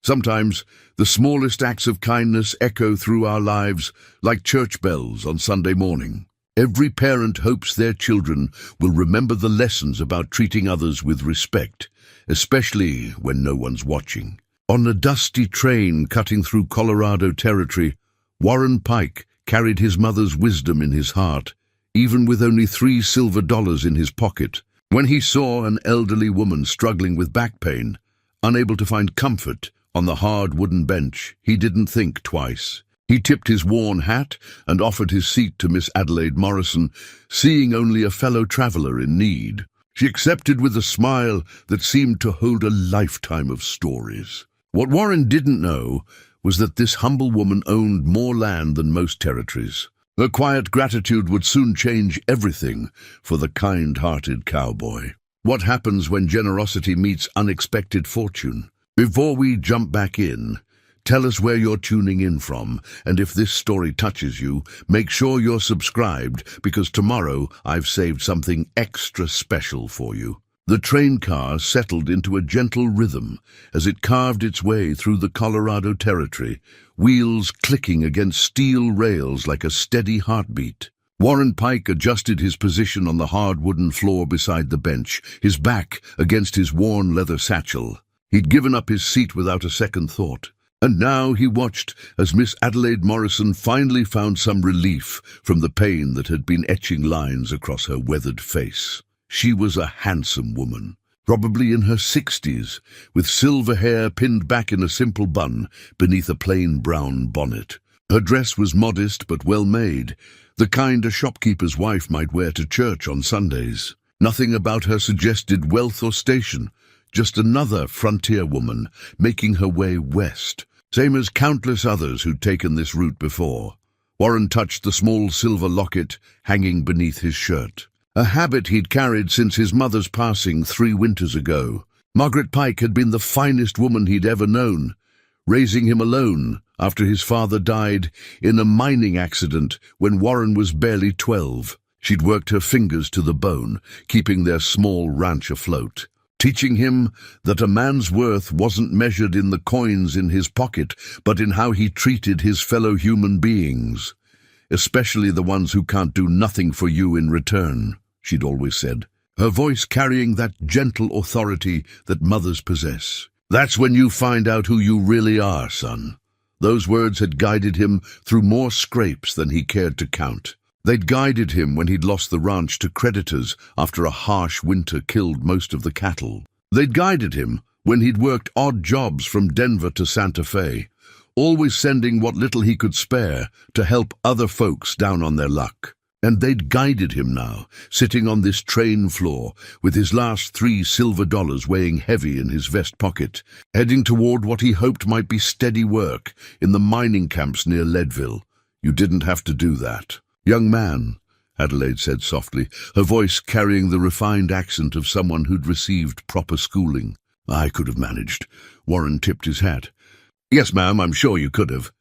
Sometimes, the smallest acts of kindness echo through our lives like church bells on Sunday morning. Every parent hopes their children will remember the lessons about treating others with respect, especially when no one's watching. On a dusty train cutting through Colorado territory, Warren Pike carried his mother's wisdom in his heart, even with only $3 silver in his pocket. When he saw an elderly woman struggling with back pain, unable to find comfort on the hard wooden bench, he didn't think twice. He tipped his worn hat and offered his seat to Miss Adelaide Morrison, seeing only a fellow traveler in need. She accepted with a smile that seemed to hold a lifetime of stories. What Warren didn't know was that this humble woman owned more land than most territories. Her quiet gratitude would soon change everything for the kind-hearted cowboy. What happens when generosity meets unexpected fortune? Before we jump back in, tell us where you're tuning in from, and if this story touches you, make sure you're subscribed, because tomorrow I've saved something extra special for you. The train car settled into a gentle rhythm as it carved its way through the Colorado territory, wheels clicking against steel rails like a steady heartbeat. Warren Pike adjusted his position on the hard wooden floor beside the bench, his back against his worn leather satchel. He'd given up his seat without a second thought. And now he watched as Miss Adelaide Morrison finally found some relief from the pain that had been etching lines across her weathered face. She was a handsome woman, probably in her 60s, with silver hair pinned back in a simple bun beneath a plain brown bonnet. Her dress was modest but well-made, the kind a shopkeeper's wife might wear to church on Sundays. Nothing about her suggested wealth or station, just another frontier woman making her way west, same as countless others who'd taken this route before. Warren touched the small silver locket hanging beneath his shirt, a habit he'd carried since his mother's passing 3 winters ago. Margaret Pike had been the finest woman he'd ever known, raising him alone after his father died in a mining accident when Warren was barely 12. She'd worked her fingers to the bone, keeping their small ranch afloat, teaching him that a man's worth wasn't measured in the coins in his pocket, but in how he treated his fellow human beings, especially the ones who can't do nothing for you in return, she'd always said, her voice carrying that gentle authority that mothers possess. That's when you find out who you really are, son. Those words had guided him through more scrapes than he cared to count. They'd guided him when he'd lost the ranch to creditors after a harsh winter killed most of the cattle. They'd guided him when he'd worked odd jobs from Denver to Santa Fe, always sending what little he could spare to help other folks down on their luck. And they'd guided him now, sitting on this train floor, with his last $3 silver weighing heavy in his vest pocket, heading toward what he hoped might be steady work in the mining camps near Leadville. You didn't have to do that. Young man, Adelaide said softly, her voice carrying the refined accent of someone who'd received proper schooling. I could have managed. Warren tipped his hat. Yes, ma'am, I'm sure you could have.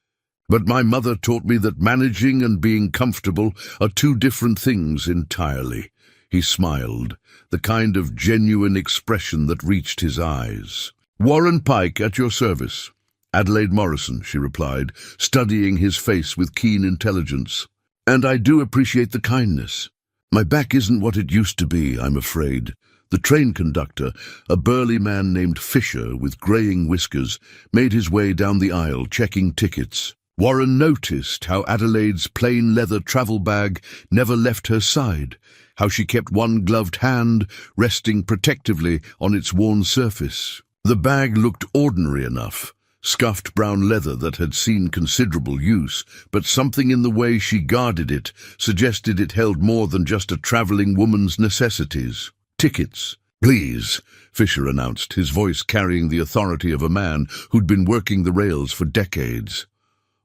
But my mother taught me that managing and being comfortable are 2 different things entirely. He smiled, the kind of genuine expression that reached his eyes. Warren Pike, at your service. Adelaide Morrison, she replied, studying his face with keen intelligence. And I do appreciate the kindness. My back isn't what it used to be, I'm afraid. The train conductor, a burly man named Fisher with graying whiskers, made his way down the aisle checking tickets. Warren noticed how Adelaide's plain leather travel bag never left her side, how she kept one gloved hand resting protectively on its worn surface. The bag looked ordinary enough, scuffed brown leather that had seen considerable use, but something in the way she guarded it suggested it held more than just a traveling woman's necessities. Tickets, please, Fisher announced, his voice carrying the authority of a man who'd been working the rails for decades.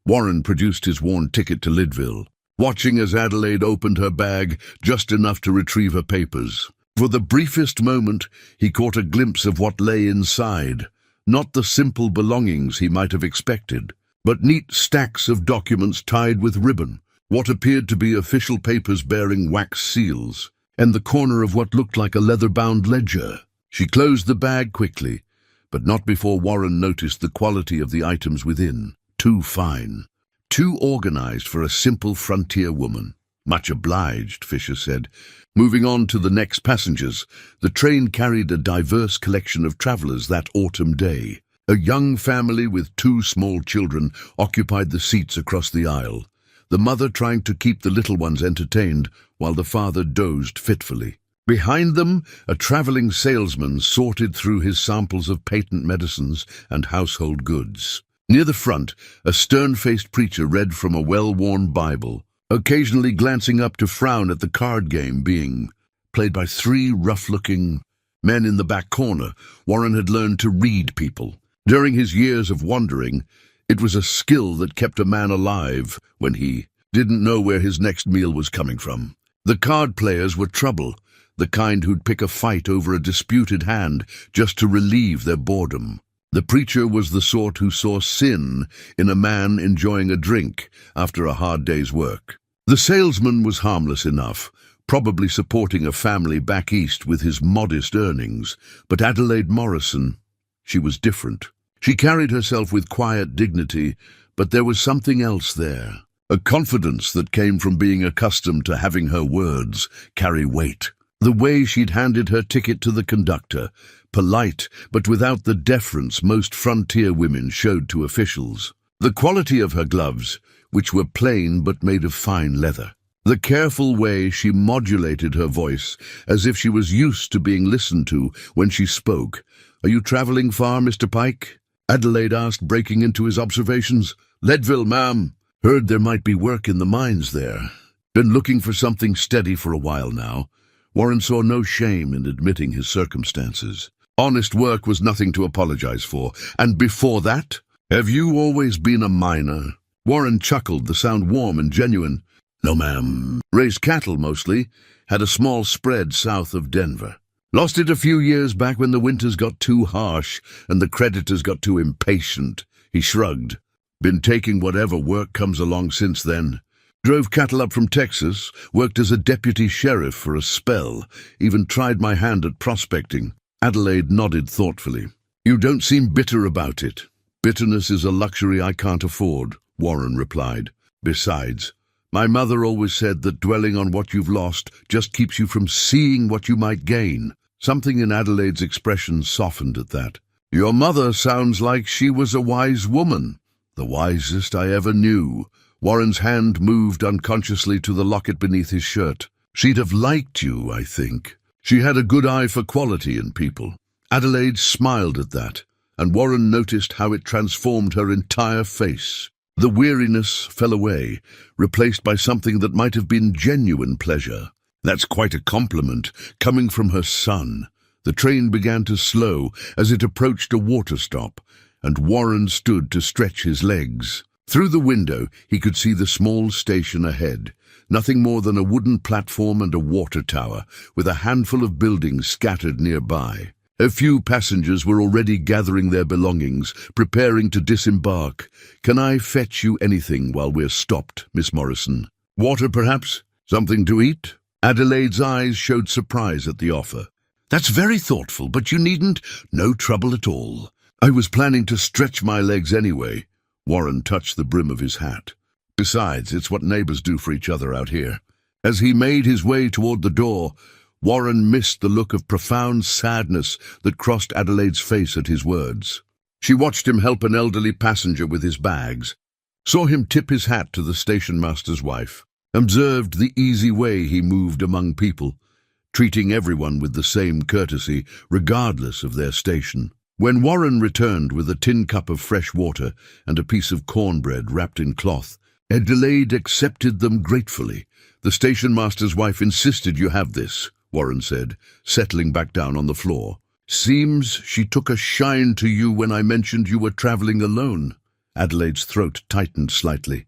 Warren produced his worn ticket to Leadville, watching as Adelaide opened her bag just enough to retrieve her papers. For the briefest moment, he caught a glimpse of what lay inside, not the simple belongings he might have expected, but neat stacks of documents tied with ribbon, what appeared to be official papers bearing wax seals, and the corner of what looked like a leather-bound ledger. She closed the bag quickly, but not before Warren noticed the quality of the items within. Too fine. Too organized for a simple frontier woman. Much obliged, Fisher said. Moving on to the next passengers, the train carried a diverse collection of travelers that autumn day. A young family with 2 small children occupied the seats across the aisle, the mother trying to keep the little ones entertained while the father dozed fitfully. Behind them, a traveling salesman sorted through his samples of patent medicines and household goods. Near the front, a stern-faced preacher read from a well-worn Bible, occasionally glancing up to frown at the card game being played by 3 rough-looking men. In the back corner, Warren had learned to read people. During his years of wandering, it was a skill that kept a man alive when he didn't know where his next meal was coming from. The card players were trouble, the kind who'd pick a fight over a disputed hand just to relieve their boredom. The preacher was the sort who saw sin in a man enjoying a drink after a hard day's work. The salesman was harmless enough, probably supporting a family back east with his modest earnings, but Adelaide Morrison, she was different. She carried herself with quiet dignity, but there was something else there, a confidence that came from being accustomed to having her words carry weight. The way she'd handed her ticket to the conductor, polite but without the deference most frontier women showed to officials. The quality of her gloves, which were plain but made of fine leather. The careful way she modulated her voice, as if she was used to being listened to when she spoke. "Are you traveling far, Mr. Pike?" Adelaide asked, breaking into his observations. "Leadville, ma'am. Heard there might be work in the mines there. Been looking for something steady for a while now." Warren saw no shame in admitting his circumstances. Honest work was nothing to apologize for. "And before that? Have you always been a miner?" Warren chuckled, the sound warm and genuine. "No, ma'am. Raised cattle mostly. Had a small spread south of Denver. Lost it a few years back when the winters got too harsh and the creditors got too impatient." He shrugged. "Been taking whatever work comes along since then. Drove cattle up from Texas, worked as a deputy sheriff for a spell, even tried my hand at prospecting." Adelaide nodded thoughtfully. "You don't seem bitter about it." "Bitterness is a luxury I can't afford," Warren replied. "Besides, my mother always said that dwelling on what you've lost just keeps you from seeing what you might gain." Something in Adelaide's expression softened at that. "Your mother sounds like she was a wise woman." "The wisest I ever knew." Warren's hand moved unconsciously to the locket beneath his shirt. "She'd have liked you, I think. She had a good eye for quality in people." Adelaide smiled at that, and Warren noticed how it transformed her entire face. The weariness fell away, replaced by something that might have been genuine pleasure. "That's quite a compliment, coming from her son." The train began to slow as it approached a water stop, and Warren stood to stretch his legs. Through the window, he could see the small station ahead, nothing more than a wooden platform and a water tower, with a handful of buildings scattered nearby. A few passengers were already gathering their belongings, preparing to disembark. "Can I fetch you anything while we're stopped, Miss Morrison? Water, perhaps? Something to eat?" Adelaide's eyes showed surprise at the offer. "That's very thoughtful, but you needn't." "No trouble at all. I was planning to stretch my legs anyway." Warren touched the brim of his hat. "Besides, it's what neighbors do for each other out here." As he made his way toward the door, Warren missed the look of profound sadness that crossed Adelaide's face at his words. She watched him help an elderly passenger with his bags, saw him tip his hat to the station master's wife, observed the easy way he moved among people, treating everyone with the same courtesy, regardless of their station. When Warren returned with a tin cup of fresh water and a piece of cornbread wrapped in cloth, Adelaide accepted them gratefully. "The station master's wife insisted you have this," Warren said, settling back down on the floor. "Seems she took a shine to you when I mentioned you were traveling alone." Adelaide's throat tightened slightly.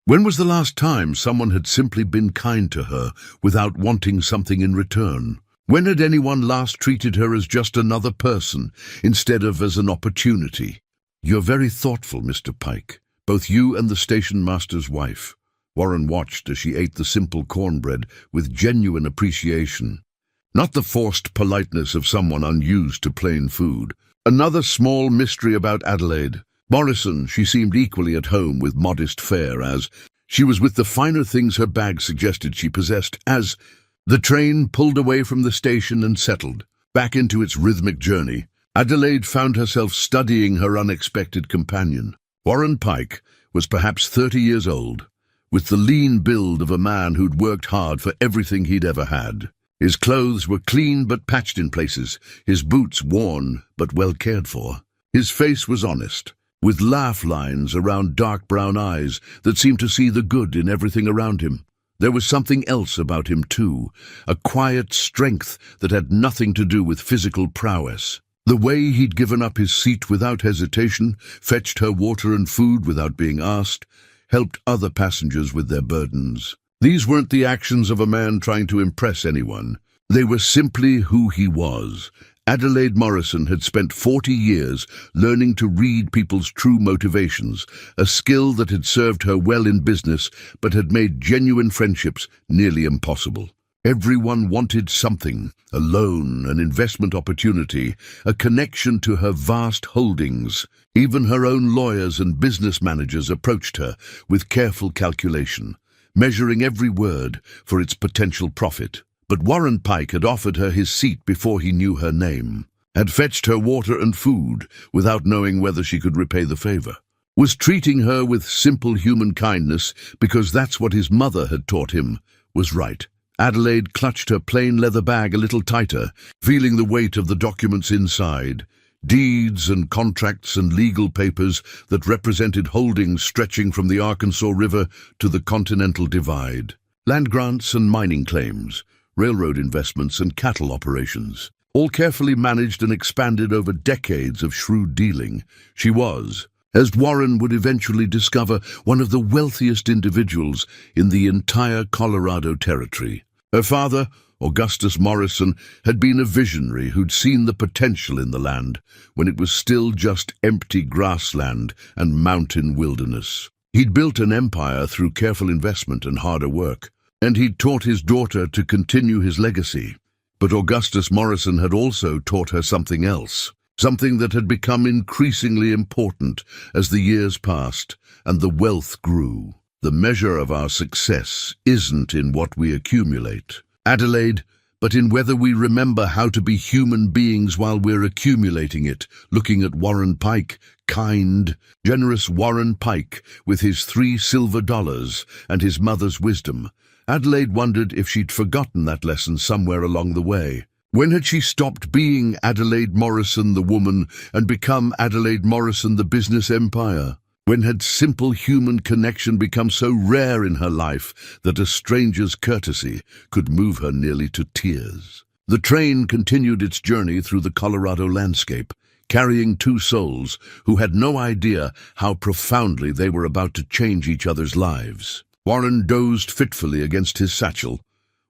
When was the last time someone had simply been kind to her without wanting something in return? When had anyone last treated her as just another person, instead of as an opportunity? "You're very thoughtful, Mr. Pike, both you and the station master's wife." Warren watched as she ate the simple cornbread with genuine appreciation. Not the forced politeness of someone unused to plain food. Another small mystery about Adelaide. Morrison, she seemed equally at home with modest fare as she was with the finer things her bag suggested she possessed as the train pulled away from the station and settled back into its rhythmic journey. Adelaide found herself studying her unexpected companion. Warren Pike was perhaps 30 years old, with the lean build of a man who'd worked hard for everything he'd ever had. His clothes were clean but patched in places, his boots worn but well cared for. His face was honest, with laugh lines around dark brown eyes that seemed to see the good in everything around him. There was something else about him too, a quiet strength that had nothing to do with physical prowess. The way he'd given up his seat without hesitation, fetched her water and food without being asked, helped other passengers with their burdens. These weren't the actions of a man trying to impress anyone. They were simply who he was. Adelaide Morrison had spent 40 years learning to read people's true motivations, a skill that had served her well in business but had made genuine friendships nearly impossible. Everyone wanted something, a loan, an investment opportunity, a connection to her vast holdings. Even her own lawyers and business managers approached her with careful calculation, measuring every word for its potential profit. But Warren Pike had offered her his seat before he knew her name, had fetched her water and food without knowing whether she could repay the favor, was treating her with simple human kindness because that's what his mother had taught him was right. Adelaide clutched her plain leather bag a little tighter, feeling the weight of the documents inside, deeds and contracts and legal papers that represented holdings stretching from the Arkansas River to the Continental Divide, land grants and mining claims, railroad investments and cattle operations, all carefully managed and expanded over decades of shrewd dealing. She was, as Warren would eventually discover, one of the wealthiest individuals in the entire Colorado Territory. Her father, Augustus Morrison, had been a visionary who'd seen the potential in the land when it was still just empty grassland and mountain wilderness. He'd built an empire through careful investment and harder work, and he'd taught his daughter to continue his legacy. But Augustus Morrison had also taught her something else, something that had become increasingly important as the years passed and the wealth grew. The measure of our success isn't in what we accumulate, Adelaide, but in whether we remember how to be human beings while we're accumulating it. Looking at Warren Pike, kind, generous Warren Pike, with his $3 silver and his mother's wisdom, Adelaide wondered if she'd forgotten that lesson somewhere along the way. When had she stopped being Adelaide Morrison the woman and become Adelaide Morrison the business empire? When had simple human connection become so rare in her life that a stranger's courtesy could move her nearly to tears? The train continued its journey through the Colorado landscape, carrying two souls who had no idea how profoundly they were about to change each other's lives. Warren dozed fitfully against his satchel,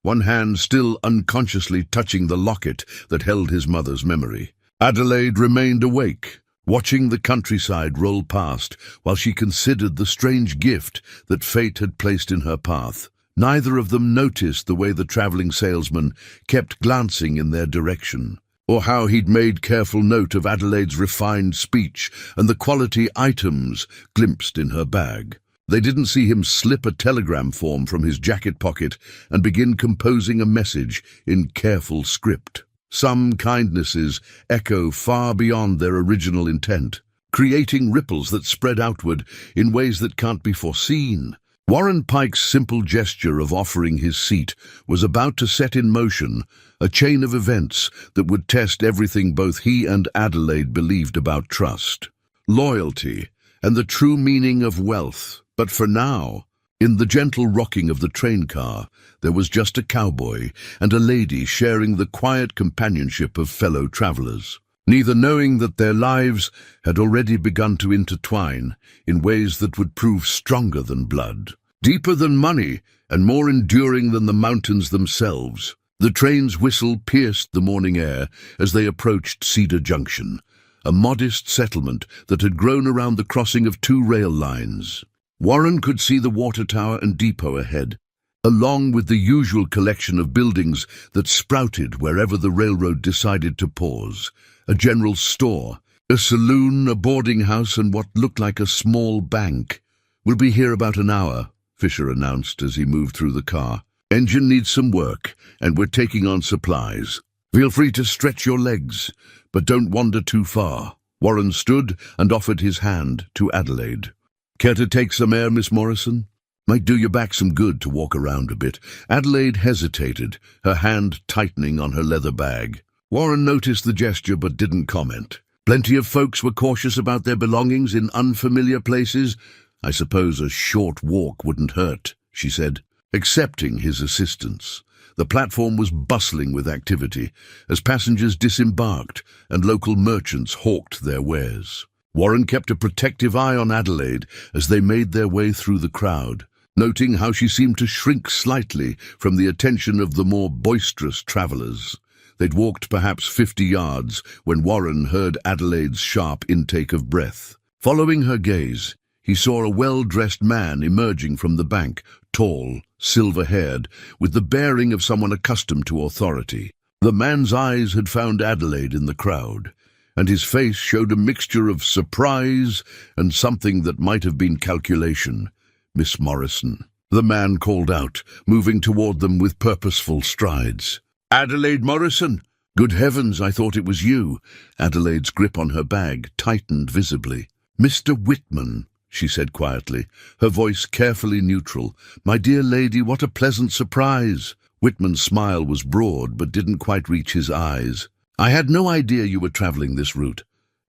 one hand still unconsciously touching the locket that held his mother's memory. Adelaide remained awake, watching the countryside roll past while she considered the strange gift that fate had placed in her path. Neither of them noticed the way the traveling salesman kept glancing in their direction, or how he'd made careful note of Adelaide's refined speech and the quality items glimpsed in her bag. They didn't see him slip a telegram form from his jacket pocket and begin composing a message in careful script. Some kindnesses echo far beyond their original intent, creating ripples that spread outward in ways that can't be foreseen. Warren Pike's simple gesture of offering his seat was about to set in motion a chain of events that would test everything both he and Adelaide believed about trust, loyalty, and the true meaning of wealth. But for now, in the gentle rocking of the train car, there was just a cowboy and a lady sharing the quiet companionship of fellow travelers, neither knowing that their lives had already begun to intertwine in ways that would prove stronger than blood, deeper than money, and more enduring than the mountains themselves. The train's whistle pierced the morning air as they approached Cedar Junction, a modest settlement that had grown around the crossing of two rail lines. Warren could see the water tower and depot ahead, along with the usual collection of buildings that sprouted wherever the railroad decided to pause. A general store, A saloon, a boarding house, and what looked like a small bank. We'll be here about an hour, Fisher announced as he moved through the car. Engine needs some work, and we're taking on supplies. Feel free to stretch your legs, but don't wander too far. Warren stood and offered his hand to Adelaide. Care to take some air, Miss Morrison? Might do your back some good to walk around a bit. Adelaide hesitated, her hand tightening on her leather bag. Warren noticed the gesture but didn't comment. Plenty of folks were cautious about their belongings in unfamiliar places. I suppose a short walk wouldn't hurt, she said, accepting his assistance. The platform was bustling with activity as passengers disembarked and local merchants hawked their wares. Warren kept a protective eye on Adelaide as they made their way through the crowd, noting how she seemed to shrink slightly from the attention of the more boisterous travelers. They'd walked perhaps 50 yards when Warren heard Adelaide's sharp intake of breath. Following her gaze, he saw a well-dressed man emerging from the bank, tall, silver-haired, with the bearing of someone accustomed to authority. The man's eyes had found Adelaide in the crowd, and his face showed a mixture of surprise and something that might have been calculation. Miss Morrison, the man called out, moving toward them with purposeful strides. Adelaide Morrison! Good heavens, I thought it was you. Adelaide's grip on her bag tightened visibly. Mr. Whitman, she said quietly, her voice carefully neutral. My dear lady, what a pleasant surprise. Whitman's smile was broad but didn't quite reach his eyes. I had no idea you were traveling this route.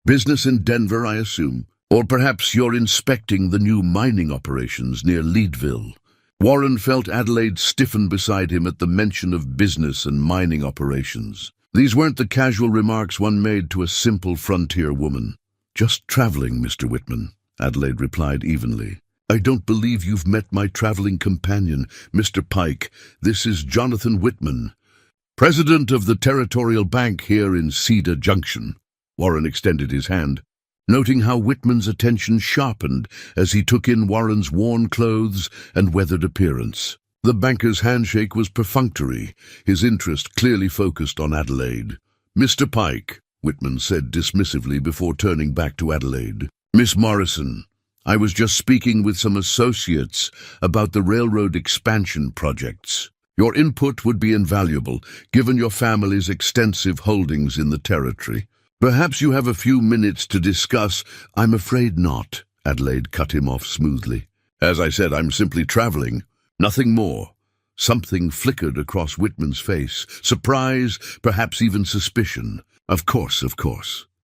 Business in Denver, I assume. Or perhaps you're inspecting the new mining operations near Leadville. Warren felt Adelaide stiffen beside him at the mention of business and mining operations. These weren't the casual remarks one made to a simple frontier woman. Just traveling, Mr. Whitman, Adelaide replied evenly. I don't believe you've met my traveling companion, Mr. Pike. This is Jonathan Whitman, president of the Territorial Bank here in Cedar Junction. Warren extended his hand, noting how Whitman's attention sharpened as he took in Warren's worn clothes and weathered appearance. The banker's handshake was perfunctory, his interest clearly focused on Adelaide. Mr. Pike, Whitman said dismissively before turning back to Adelaide. Miss Morrison, I was just speaking with some associates about the railroad expansion projects. Your input would be invaluable, given your family's extensive holdings in the territory. Perhaps you have a few minutes to discuss. I'm afraid not, Adelaide cut him off smoothly. As I said, I'm simply traveling. Nothing more. Something flickered across Whitman's face. Surprise, perhaps even suspicion. Of course.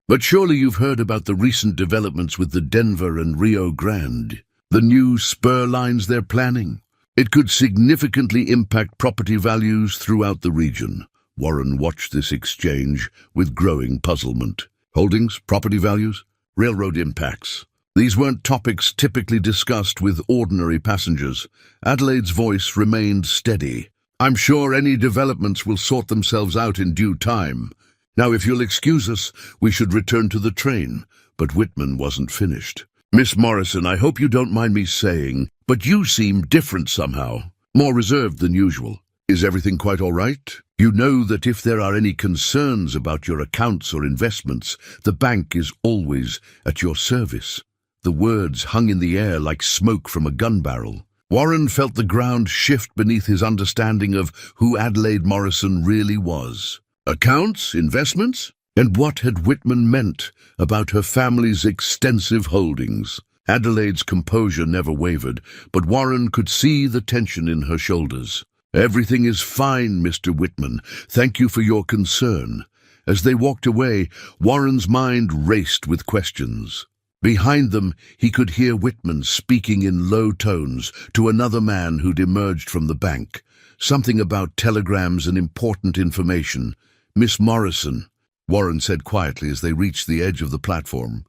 But surely you've heard about the recent developments with the Denver and Rio Grande. The new spur lines they're planning. It could significantly impact property values throughout the region. Warren watched this exchange with growing puzzlement. Holdings, property values, railroad impacts. These weren't topics typically discussed with ordinary passengers. Adelaide's voice remained steady. I'm sure any developments will sort themselves out in due time. Now, if you'll excuse us, we should return to the train. But Whitman wasn't finished. Miss Morrison, I hope you don't mind me saying, but you seem different somehow. More reserved than usual. Is everything quite all right? You know that if there are any concerns about your accounts or investments, the bank is always at your service. The words hung in the air like smoke from a gun barrel. Warren felt the ground shift beneath his understanding of who Adelaide Morrison really was. Accounts? Investments? And what had Whitman meant about her family's extensive holdings? Adelaide's composure never wavered, but Warren could see the tension in her shoulders. Everything is fine, Mr. Whitman. Thank you for your concern. As they walked away, Warren's mind raced with questions. Behind them, he could hear Whitman speaking in low tones to another man who'd emerged from the bank. Something about telegrams and important information. Miss Morrison, Warren said quietly as they reached the edge of the platform.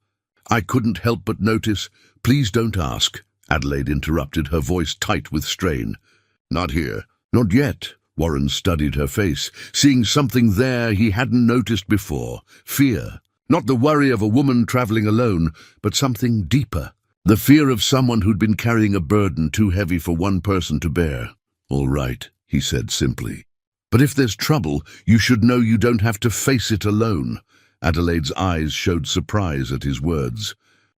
I couldn't help but notice. Please don't ask, Adelaide interrupted, her voice tight with strain. Not here. Not yet. Warren studied her face, seeing something there he hadn't noticed before. Fear. Not the worry of a woman traveling alone, but something deeper. The fear of someone who'd been carrying a burden too heavy for one person to bear. All right, he said simply. But if there's trouble, you should know you don't have to face it alone. Adelaide's eyes showed surprise at his words.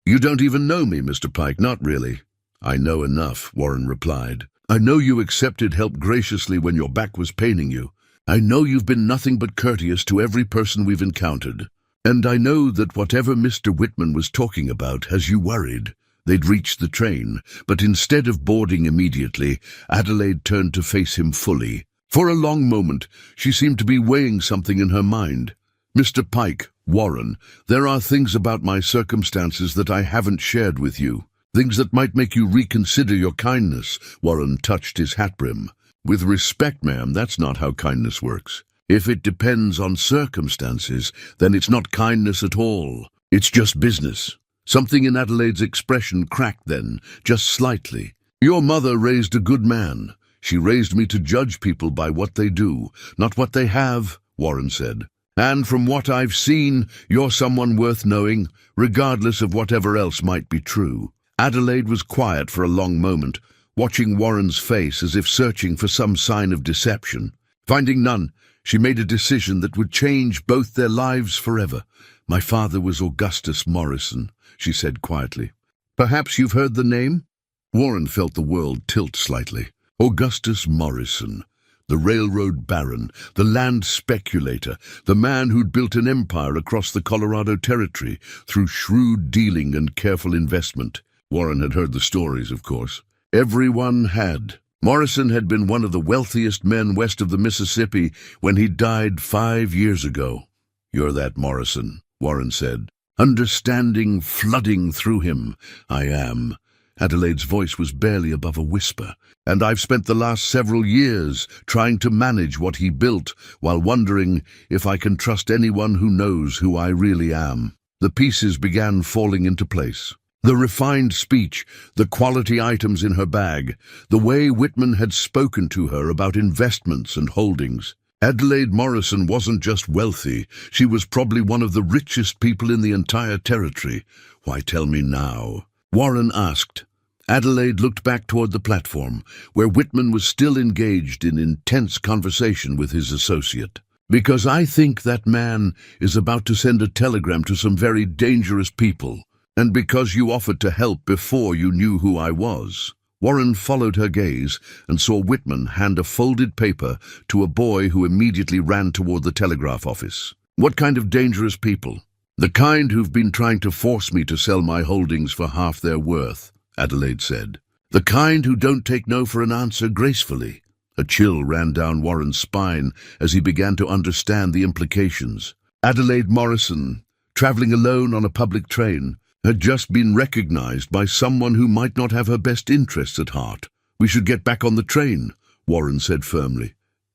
"You don't even know me, Mr. Pike, not really." "I know enough," Warren replied. "I know you accepted help graciously when your back was paining you. I know you've been nothing but courteous to every person we've encountered. And I know that whatever Mr. Whitman was talking about has you worried." They'd reached the train, but instead of boarding immediately, Adelaide turned to face him fully. For a long moment, she seemed to be weighing something in her mind. "Mr. Pike, Warren, there are things about my circumstances that I haven't shared with you. Things that might make you reconsider your kindness." Warren touched his hat brim. "With respect, ma'am, that's not how kindness works. If it depends on circumstances, then it's not kindness at all. It's just business." Something in Adelaide's expression cracked then, just slightly. "Your mother raised a good man. She raised me to judge people by what they do, not what they have," Warren said. "And from what I've seen, you're someone worth knowing, regardless of whatever else might be true." Adelaide was quiet for a long moment, watching Warren's face as if searching for some sign of deception. Finding none, she made a decision that would change both their lives forever. "My father was Augustus Morrison," she said quietly. "Perhaps you've heard the name?" Warren felt the world tilt slightly. Augustus Morrison, the railroad baron, the land speculator, the man who'd built an empire across the Colorado Territory through shrewd dealing and careful investment. Warren had heard the stories, of course. Everyone had. Morrison had been one of the wealthiest men west of the Mississippi when he died 5 years ago. "You're that Morrison," Warren said, understanding flooding through him. "I am." Adelaide's voice was barely above a whisper. "And I've spent the last several years trying to manage what he built while wondering if I can trust anyone who knows who I really am." The pieces began falling into place. The refined speech, the quality items in her bag, the way Whitman had spoken to her about investments and holdings. Adelaide Morrison wasn't just wealthy, she was probably one of the richest people in the entire territory. "Why tell me now?" Warren asked. Adelaide looked back toward the platform, where Whitman was still engaged in intense conversation with his associate. "Because I think that man is about to send a telegram to some very dangerous people, and because you offered to help before you knew who I was." Warren followed her gaze and saw Whitman hand a folded paper to a boy who immediately ran toward the telegraph office. "What kind of dangerous people?" "The kind who've been trying to force me to sell my holdings for half their worth," Adelaide said. "The kind who don't take no for an answer gracefully." A chill ran down Warren's spine as he began to understand the implications. Adelaide Morrison, traveling alone on a public train, had just been recognized by someone who might not have her best interests at heart. "We should get back on the train," Warren said firmly.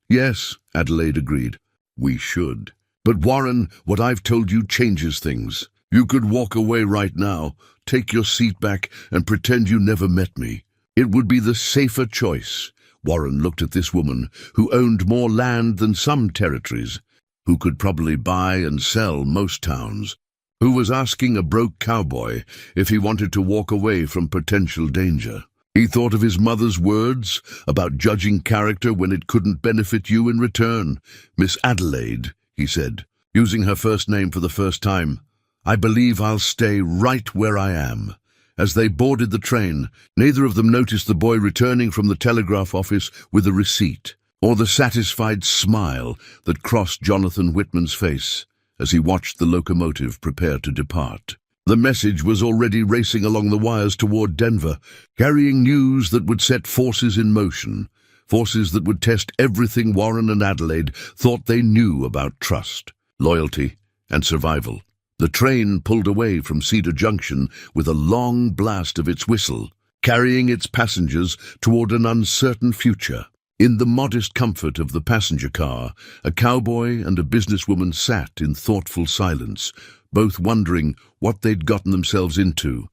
"Yes," Adelaide agreed. "We should. But Warren, what I've told you changes things. You could walk away right now, take your seat back, and pretend you never met me. It would be the safer choice." Warren looked at this woman, who owned more land than some territories, who could probably buy and sell most towns, who was asking a broke cowboy if he wanted to walk away from potential danger. He thought of his mother's words about judging character when it couldn't benefit you in return. "Miss Adelaide," he said, using her first name for the first time, "I believe I'll stay right where I am." As they boarded the train, neither of them noticed the boy returning from the telegraph office with a receipt, or the satisfied smile that crossed Jonathan Whitman's face as he watched the locomotive prepare to depart. The message was already racing along the wires toward Denver, carrying news that would set forces in motion, forces that would test everything Warren and Adelaide thought they knew about trust, loyalty, and survival. The train pulled away from Cedar Junction with a long blast of its whistle, carrying its passengers toward an uncertain future. In the modest comfort of the passenger car, a cowboy and a businesswoman sat in thoughtful silence, both wondering what they'd gotten themselves into.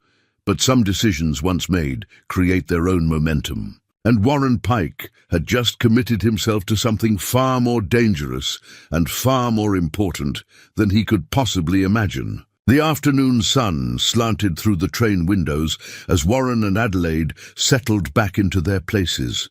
But some decisions once made create their own momentum. And Warren Pike had just committed himself to something far more dangerous and far more important than he could possibly imagine. The afternoon sun slanted through the train windows as Warren and Adelaide settled back into their places.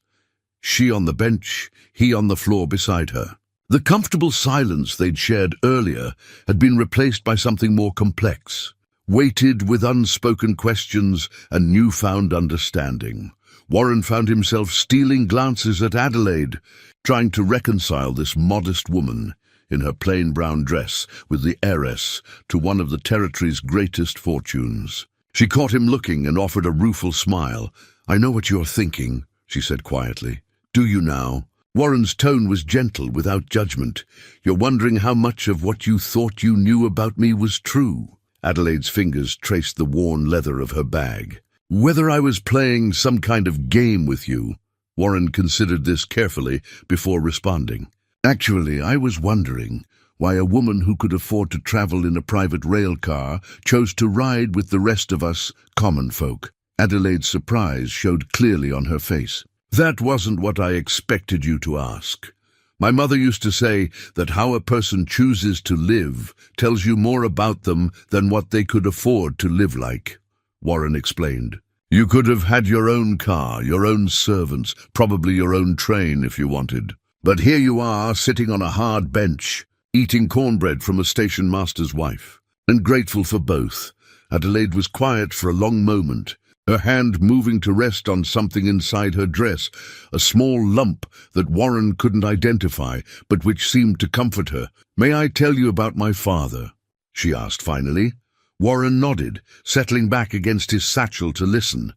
She on the bench, he on the floor beside her. The comfortable silence they'd shared earlier had been replaced by something more complex, weighted with unspoken questions and newfound understanding. Warren found himself stealing glances at Adelaide, trying to reconcile this modest woman in her plain brown dress with the heiress to one of the territory's greatest fortunes. She caught him looking and offered a rueful smile. "I know what you're thinking," she said quietly. "Do you now?" Warren's tone was gentle, without judgment. "You're wondering how much of what you thought you knew about me was true." Adelaide's fingers traced the worn leather of her bag. "Whether I was playing some kind of game with you." Warren considered this carefully before responding. "Actually, I was wondering why a woman who could afford to travel in a private rail car chose to ride with the rest of us common folk." Adelaide's surprise showed clearly on her face. "That wasn't what I expected you to ask. My mother used to say that how a person chooses to live tells you more about them than what they could afford to live like," Warren explained. "You could have had your own car, your own servants, probably your own train if you wanted. But here you are, sitting on a hard bench, eating cornbread from a station master's wife, and grateful for both." Adelaide was quiet for a long moment, her hand moving to rest on something inside her dress, a small lump that Warren couldn't identify, but which seemed to comfort her. "May I tell you about my father?" she asked finally. Warren nodded, settling back against his satchel to listen.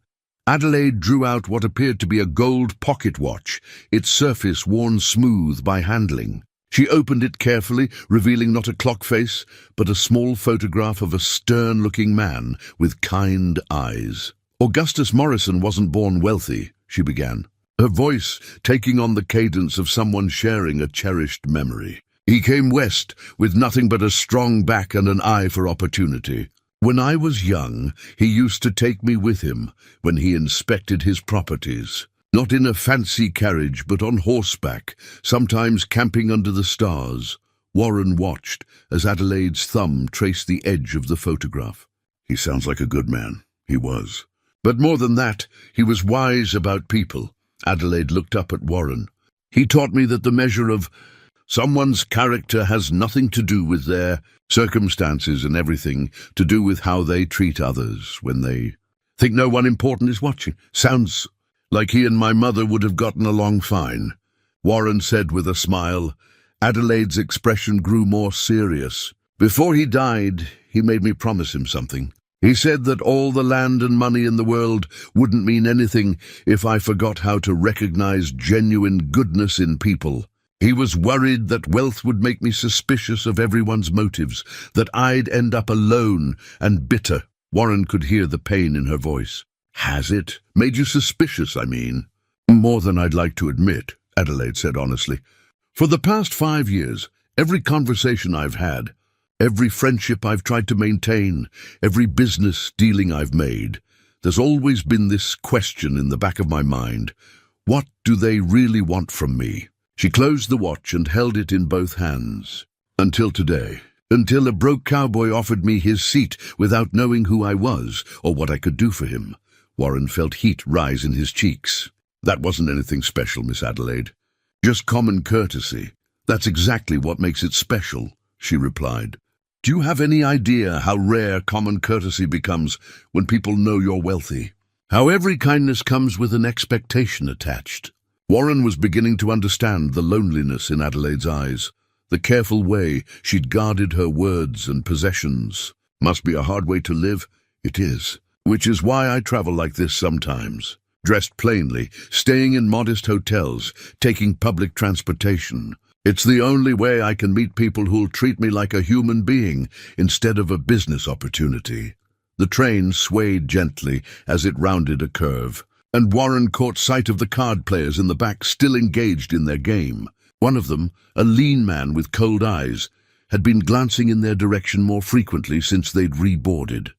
Adelaide drew out what appeared to be a gold pocket watch, its surface worn smooth by handling. She opened it carefully, revealing not a clock face, but a small photograph of a stern-looking man with kind eyes. "Augustus Morrison wasn't born wealthy," she began, her voice taking on the cadence of someone sharing a cherished memory. "He came west with nothing but a strong back and an eye for opportunity. When I was young, he used to take me with him when he inspected his properties. Not in a fancy carriage, but on horseback, sometimes camping under the stars." Warren watched as Adelaide's thumb traced the edge of the photograph. "He sounds like a good man." He was. "But more than that, he was wise about people." Adelaide looked up at Warren. "He taught me that the measure of someone's character has nothing to do with their circumstances and everything to do with how they treat others when they think no one important is watching." "Sounds like he and my mother would have gotten along fine," Warren said with a smile. Adelaide's expression grew more serious. "Before he died, he made me promise him something. He said that all the land and money in the world wouldn't mean anything if I forgot how to recognize genuine goodness in people. He was worried that wealth would make me suspicious of everyone's motives, that I'd end up alone and bitter." Warren could hear the pain in her voice. "Has it? Made you suspicious, I mean?" "More than I'd like to admit," Adelaide said honestly. "For the past 5 years, every conversation I've had, every friendship I've tried to maintain, every business dealing I've made, there's always been this question in the back of my mind. What do they really want from me?" She closed the watch and held it in both hands. "Until today. Until a broke cowboy offered me his seat without knowing who I was or what I could do for him." Warren felt heat rise in his cheeks. "That wasn't anything special, Miss Adelaide. Just common courtesy. That's exactly what makes it special," she replied. "Do you have any idea how rare common courtesy becomes when people know you're wealthy? How every kindness comes with an expectation attached?" Warren was beginning to understand the loneliness in Adelaide's eyes, the careful way she'd guarded her words and possessions. "Must be a hard way to live." "It is. Which is why I travel like this sometimes. Dressed plainly, staying in modest hotels, taking public transportation. It's the only way I can meet people who'll treat me like a human being instead of a business opportunity." The train swayed gently as it rounded a curve, and Warren caught sight of the card players in the back still engaged in their game. One of them, a lean man with cold eyes, had been glancing in their direction more frequently since they'd reboarded.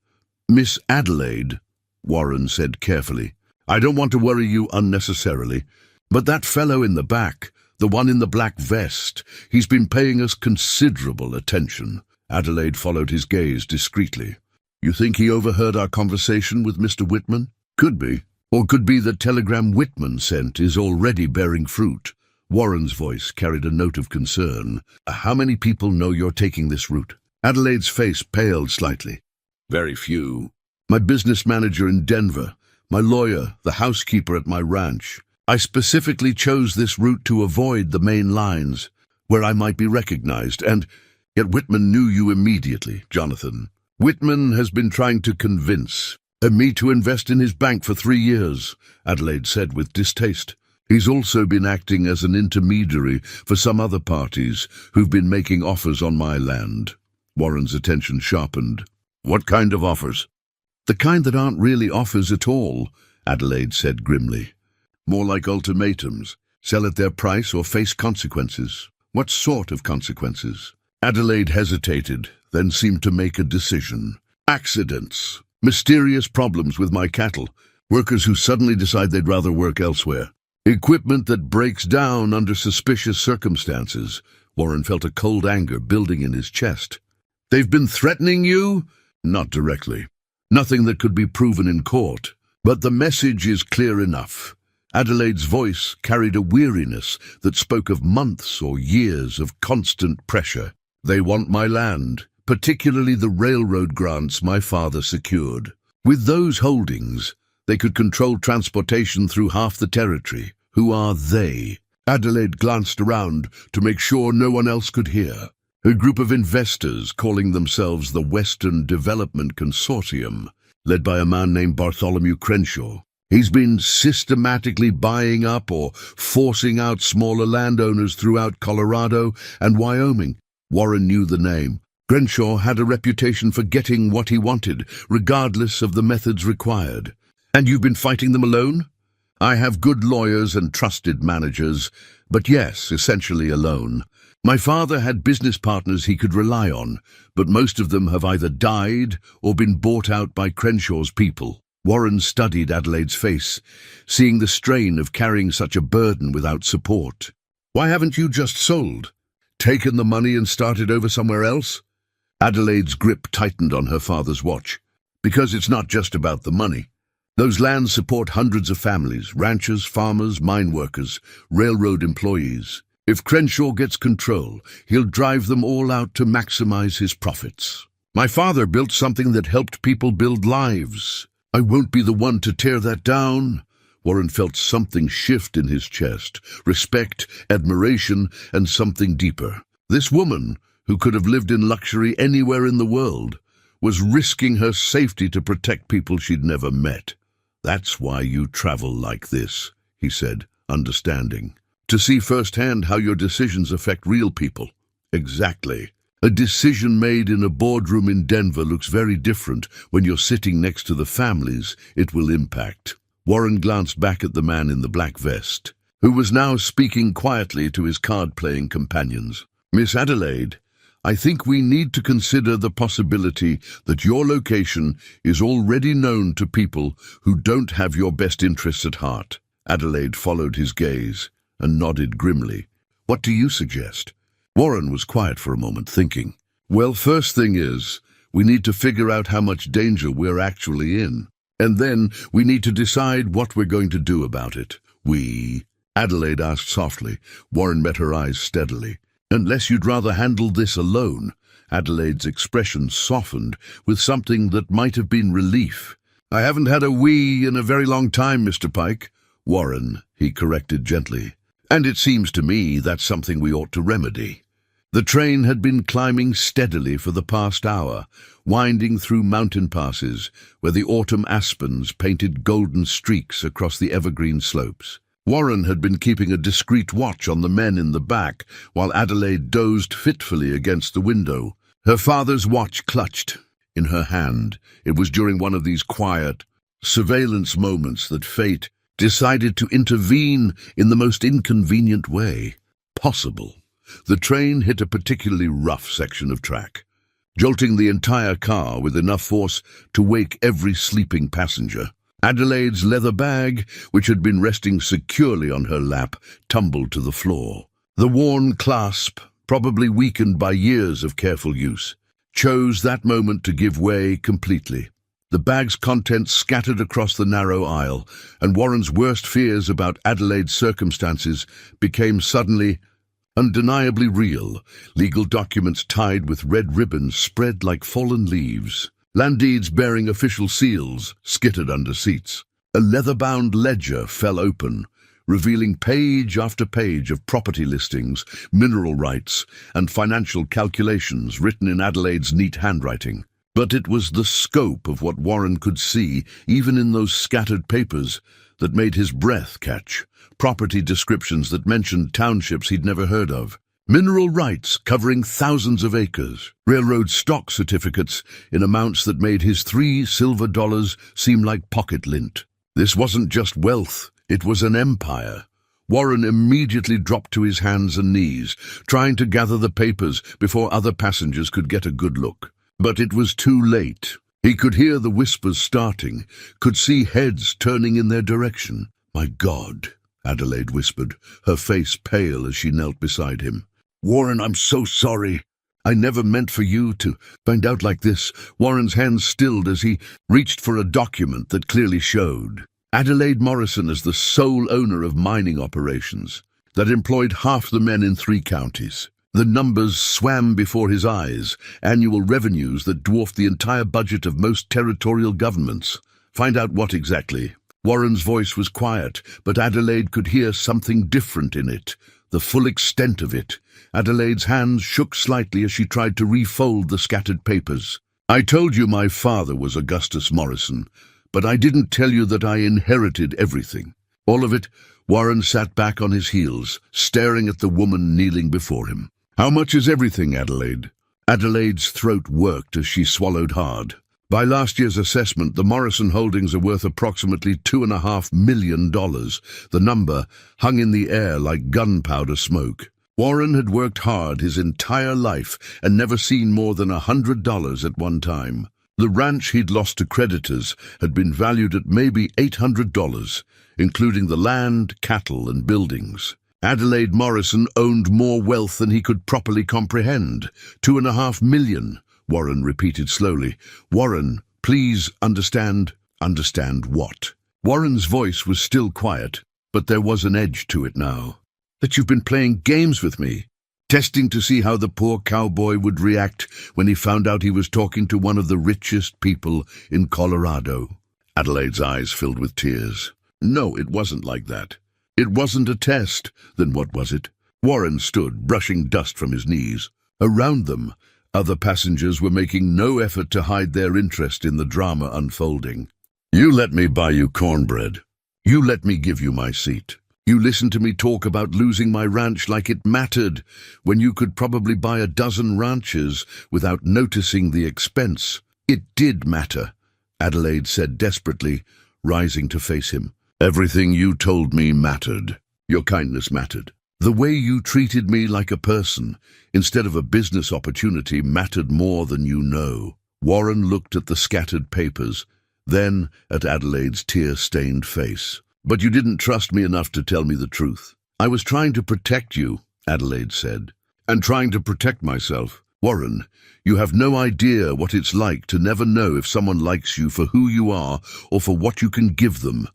"Miss Adelaide," Warren said carefully, "I don't want to worry you unnecessarily, but that fellow in the back, the one in the black vest, he's been paying us considerable attention." Adelaide followed his gaze discreetly. "You think he overheard our conversation with Mr. Whitman?" "Could be. Or could be the telegram Whitman sent is already bearing fruit." Warren's voice carried a note of concern. How many people know you're taking this route? Adelaide's face paled slightly. Very few. My business manager in Denver, my lawyer, the housekeeper at my ranch. I specifically chose this route to avoid the main lines, where I might be recognized, and yet Whitman knew you immediately, Jonathan. Whitman has been trying to convince me to invest in his bank for 3 years, Adelaide said with distaste. He's also been acting as an intermediary for some other parties who've been making offers on my land. Warren's attention sharpened. What kind of offers? The kind that aren't really offers at all, Adelaide said grimly. More like ultimatums. Sell at their price or face consequences. What sort of consequences? Adelaide hesitated, then seemed to make a decision. Accidents. Mysterious problems with my cattle. Workers who suddenly decide they'd rather work elsewhere. Equipment that breaks down under suspicious circumstances. Warren felt a cold anger building in his chest. They've been threatening you? Not directly. Nothing that could be proven in court. But the message is clear enough. Adelaide's voice carried a weariness that spoke of months or years of constant pressure. They want my land, particularly the railroad grants my father secured. With those holdings, they could control transportation through half the territory. Who are they? Adelaide glanced around to make sure no one else could hear. A group of investors calling themselves the Western Development Consortium, led by a man named Bartholomew Crenshaw. He's been systematically buying up or forcing out smaller landowners throughout Colorado and Wyoming. Warren knew the name. Crenshaw had a reputation for getting what he wanted, regardless of the methods required. And you've been fighting them alone? I have good lawyers and trusted managers, but yes, essentially alone. My father had business partners he could rely on, but most of them have either died or been bought out by Crenshaw's people. Warren studied Adelaide's face, seeing the strain of carrying such a burden without support. Why haven't you just sold? Taken the money and started over somewhere else? Adelaide's grip tightened on her father's watch. Because it's not just about the money. Those lands support hundreds of families, ranchers, farmers, mine workers, railroad employees. If Crenshaw gets control, he'll drive them all out to maximize his profits. My father built something that helped people build lives. I won't be the one to tear that down. Warren felt something shift in his chest, respect, admiration, and something deeper. This woman, who could have lived in luxury anywhere in the world, was risking her safety to protect people she'd never met. That's why you travel like this, he said, understanding. To see firsthand how your decisions affect real people. Exactly. A decision made in a boardroom in Denver looks very different when you're sitting next to the families it will impact. Warren glanced back at the man in the black vest, who was now speaking quietly to his card-playing companions. Miss Adelaide, I think we need to consider the possibility that your location is already known to people who don't have your best interests at heart. Adelaide followed his gaze and nodded grimly. What do you suggest? Warren was quiet for a moment, thinking. Well, first thing is, we need to figure out how much danger we're actually in. And then we need to decide what we're going to do about it. Adelaide asked softly. Warren met her eyes steadily. Unless you'd rather handle this alone. Adelaide's expression softened with something that might have been relief. I haven't had a "we" in a very long time, Mr. Pike. Warren, he corrected gently. And it seems to me that's something we ought to remedy. The train had been climbing steadily for the past hour, winding through mountain passes where the autumn aspens painted golden streaks across the evergreen slopes. Warren had been keeping a discreet watch on the men in the back, while Adelaide dozed fitfully against the window. Her father's watch clutched in her hand. It was during one of these quiet surveillance moments that fate decided to intervene in the most inconvenient way possible. The train hit a particularly rough section of track, jolting the entire car with enough force to wake every sleeping passenger. Adelaide's leather bag, which had been resting securely on her lap, tumbled to the floor. The worn clasp, probably weakened by years of careful use, chose that moment to give way completely. The bag's contents scattered across the narrow aisle, and Warren's worst fears about Adelaide's circumstances became suddenly undeniably real. Legal documents tied with red ribbons spread like fallen leaves. Land deeds bearing official seals skittered under seats. A leather-bound ledger fell open, revealing page after page of property listings, mineral rights, and financial calculations written in Adelaide's neat handwriting. But it was the scope of what Warren could see, even in those scattered papers, that made his breath catch. Property descriptions that mentioned townships he'd never heard of. Mineral rights covering thousands of acres. Railroad stock certificates in amounts that made his $3 silver seem like pocket lint. This wasn't just wealth, it was an empire. Warren immediately dropped to his hands and knees, trying to gather the papers before other passengers could get a good look. But it was too late. He could hear the whispers starting, could see heads turning in their direction. "My God," Adelaide whispered, her face pale as she knelt beside him. "Warren, I'm so sorry. I never meant for you to find out like this." Warren's hands stilled as he reached for a document that clearly showed Adelaide Morrison as the sole owner of mining operations that employed half the men in 3 counties. The numbers swam before his eyes, annual revenues that dwarfed the entire budget of most territorial governments. Find out what exactly? Warren's voice was quiet, but Adelaide could hear something different in it, the full extent of it. Adelaide's hands shook slightly as she tried to refold the scattered papers. "I told you my father was Augustus Morrison, but I didn't tell you that I inherited everything." All of it. Warren sat back on his heels, staring at the woman kneeling before him. "How much is everything, Adelaide?" Adelaide's throat worked as she swallowed hard. By last year's assessment, the Morrison holdings are worth approximately $2.5 million. The number hung in the air like gunpowder smoke. Warren had worked hard his entire life and never seen more than $100 at one time. The ranch he'd lost to creditors had been valued at maybe $800, including the land, cattle, and buildings. Adelaide Morrison owned more wealth than he could properly comprehend. $2.5 million, Warren repeated slowly. "Warren, please understand." "Understand what?" Warren's voice was still quiet, but there was an edge to it now. "That you've been playing games with me, testing to see how the poor cowboy would react when he found out he was talking to one of the richest people in Colorado." Adelaide's eyes filled with tears. "No, it wasn't like that. It wasn't a test." "Then what was it?" Warren stood, brushing dust from his knees. Around them, other passengers were making no effort to hide their interest in the drama unfolding. "You let me buy you cornbread. You let me give you my seat. You listened to me talk about losing my ranch like it mattered, when you could probably buy a dozen ranches without noticing the expense." "It did matter," Adelaide said desperately, rising to face him. "Everything you told me mattered. Your kindness mattered. The way you treated me like a person, instead of a business opportunity, mattered more than you know." Warren looked at the scattered papers, then at Adelaide's tear-stained face. "But you didn't trust me enough to tell me the truth." "I was trying to protect you," Adelaide said. "And trying to protect myself." "Warren, you have no idea what it's like to never know if someone likes you for who you are or for what you can give them.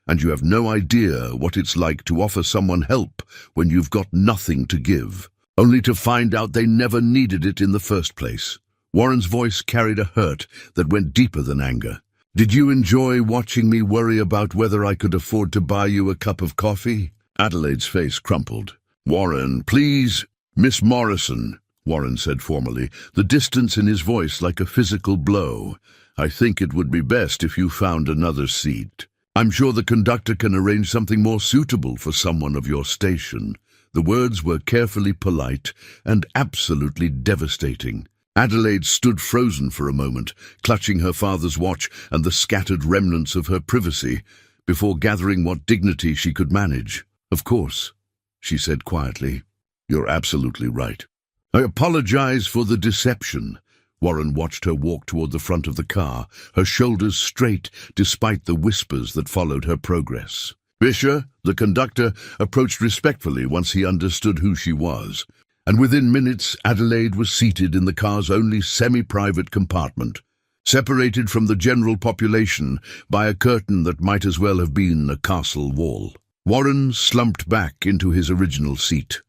And you have no idea what it's like to offer someone help when you've got nothing to give, only to find out they never needed it in the first place." Warren's voice carried a hurt that went deeper than anger. "Did you enjoy watching me worry about whether I could afford to buy you a cup of coffee?" Adelaide's face crumpled. "Warren, please." "Miss Morrison," Warren said formally, the distance in his voice like a physical blow, "I think it would be best if you found another seat. I'm sure the conductor can arrange something more suitable for someone of your station." The words were carefully polite and absolutely devastating. Adelaide stood frozen for a moment, clutching her father's watch and the scattered remnants of her privacy, before gathering what dignity she could manage. "Of course," she said quietly. "You're absolutely right. I apologize for the deception." Warren watched her walk toward the front of the car, her shoulders straight despite the whispers that followed her progress. Fisher, the conductor, approached respectfully once he understood who she was, and within minutes Adelaide was seated in the car's only semi-private compartment. separated from the general population by a curtain that might as well have been a castle wall. Warren slumped back into his original seat,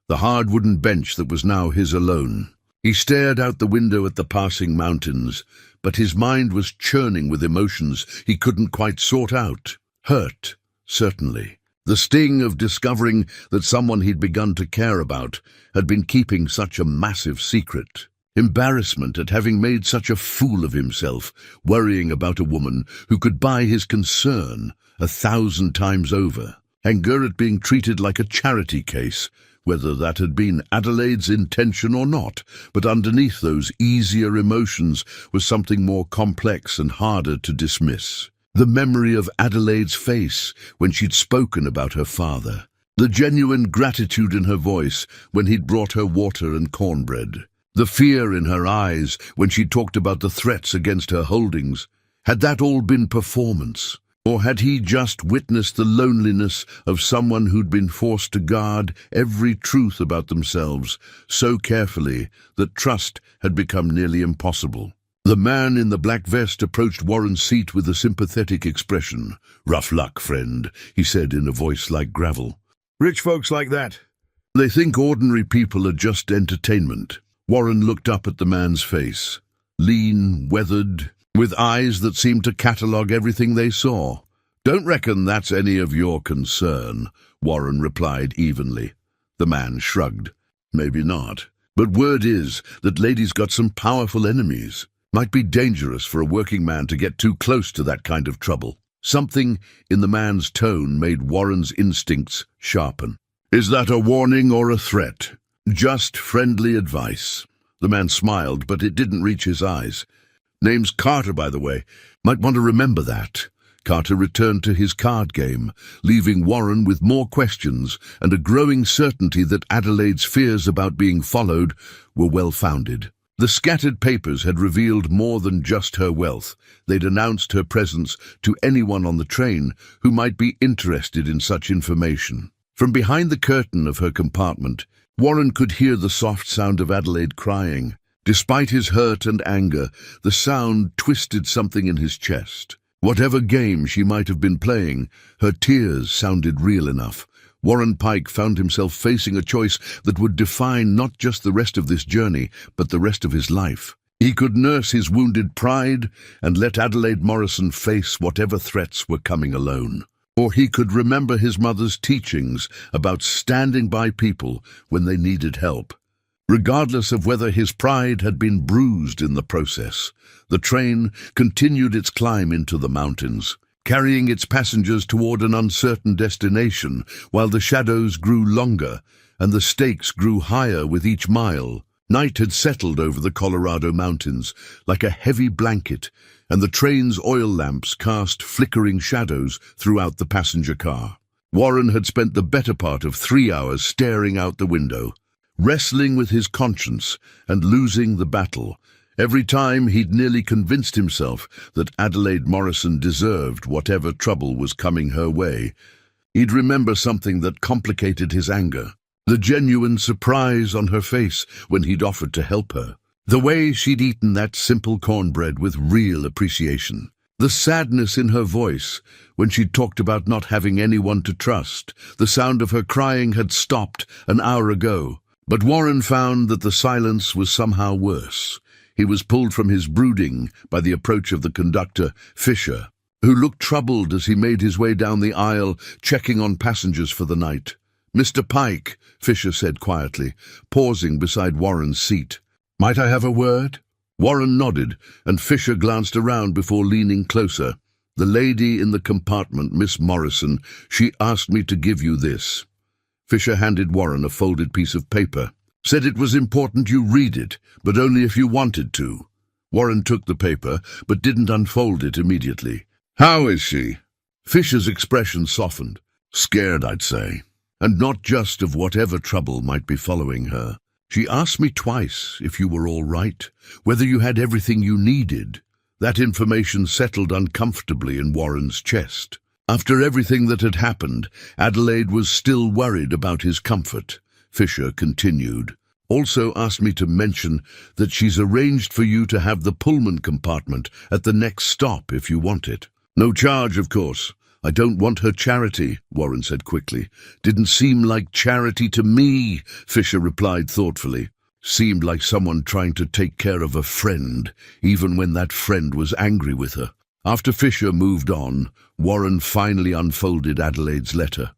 the hard wooden bench that was now his alone. He stared out the window at the passing mountains, but his mind was churning with emotions he couldn't quite sort out. Hurt, certainly. The sting of discovering that someone he'd begun to care about had been keeping such a massive secret. Embarrassment at having made such a fool of himself, worrying about a woman who could buy his concern 1,000 times over. Anger at being treated like a charity case, whether that had been Adelaide's intention or not, but underneath those easier emotions was something more complex and harder to dismiss. The memory of Adelaide's face when she'd spoken about her father. The genuine gratitude in her voice when he'd brought her water and cornbread. The fear in her eyes when she talked about the threats against her holdings. Had that all been performance? Or had he just witnessed the loneliness of someone who'd been forced to guard every truth about themselves so carefully that trust had become nearly impossible? The man in the black vest approached Warren's seat with a sympathetic expression. "Rough luck, friend," he said in a voice like gravel. "Rich folks like that. They think ordinary people are just entertainment." Warren looked up at the man's face. Lean, weathered, with eyes that seemed to catalogue everything they saw. "Don't reckon that's any of your concern," Warren replied evenly. The man shrugged. "Maybe not. But word is that lady's got some powerful enemies. Might be dangerous for a working man to get too close to that kind of trouble." Something in the man's tone made Warren's instincts sharpen. "Is that a warning or a threat?" "Just friendly advice." The man smiled, but it didn't reach his eyes. "Name's Carter, by the way. Might want to remember that." Carter returned to his card game, leaving Warren with more questions and a growing certainty that Adelaide's fears about being followed were well-founded. The scattered papers had revealed more than just her wealth. They'd announced her presence to anyone on the train who might be interested in such information. From behind the curtain of her compartment, Warren could hear the soft sound of Adelaide crying. Despite his hurt and anger, the sound twisted something in his chest. Whatever game she might have been playing, her tears sounded real enough. Warren Pike found himself facing a choice that would define not just the rest of this journey, but the rest of his life. He could nurse his wounded pride and let Adelaide Morrison face whatever threats were coming alone. Or he could remember his mother's teachings about standing by people when they needed help. Regardless of whether his pride had been bruised in the process, the train continued its climb into the mountains, carrying its passengers toward an uncertain destination while the shadows grew longer and the stakes grew higher with each mile. Night had settled over the Colorado mountains like a heavy blanket, and the train's oil lamps cast flickering shadows throughout the passenger car. Warren had spent the better part of 3 hours staring out the window, wrestling with his conscience and losing the battle. Every time he'd nearly convinced himself that Adelaide Morrison deserved whatever trouble was coming her way. He'd remember something that complicated his anger. The genuine surprise on her face when he'd offered to help her. The way she'd eaten that simple cornbread with real appreciation. The sadness in her voice when she'd talked about not having anyone to trust. The sound of her crying had stopped an hour ago. But Warren found that the silence was somehow worse. He was pulled from his brooding by the approach of the conductor, Fisher, who looked troubled as he made his way down the aisle, checking on passengers for the night. "Mr. Pike," Fisher said quietly, pausing beside Warren's seat. "Might I have a word?" Warren nodded, and Fisher glanced around before leaning closer. "The lady in the compartment, Miss Morrison, she asked me to give you this." Fisher handed Warren a folded piece of paper. "Said it was important you read it, but only if you wanted to." Warren took the paper, but didn't unfold it immediately. "How is she?" Fisher's expression softened. "Scared, I'd say. And not just of whatever trouble might be following her. She asked me twice if you were all right, whether you had everything you needed." That information settled uncomfortably in Warren's chest. After everything that had happened, Adelaide was still worried about his comfort. Fisher continued. Also asked me to mention that she's arranged for you to have the Pullman compartment at the next stop if you want it. No charge, of course. I don't want her charity, Warren said quickly. Didn't seem like charity to me, Fisher replied thoughtfully. Seemed like someone trying to take care of a friend, even when that friend was angry with her. After Fisher moved on, Warren finally unfolded Adelaide's letter.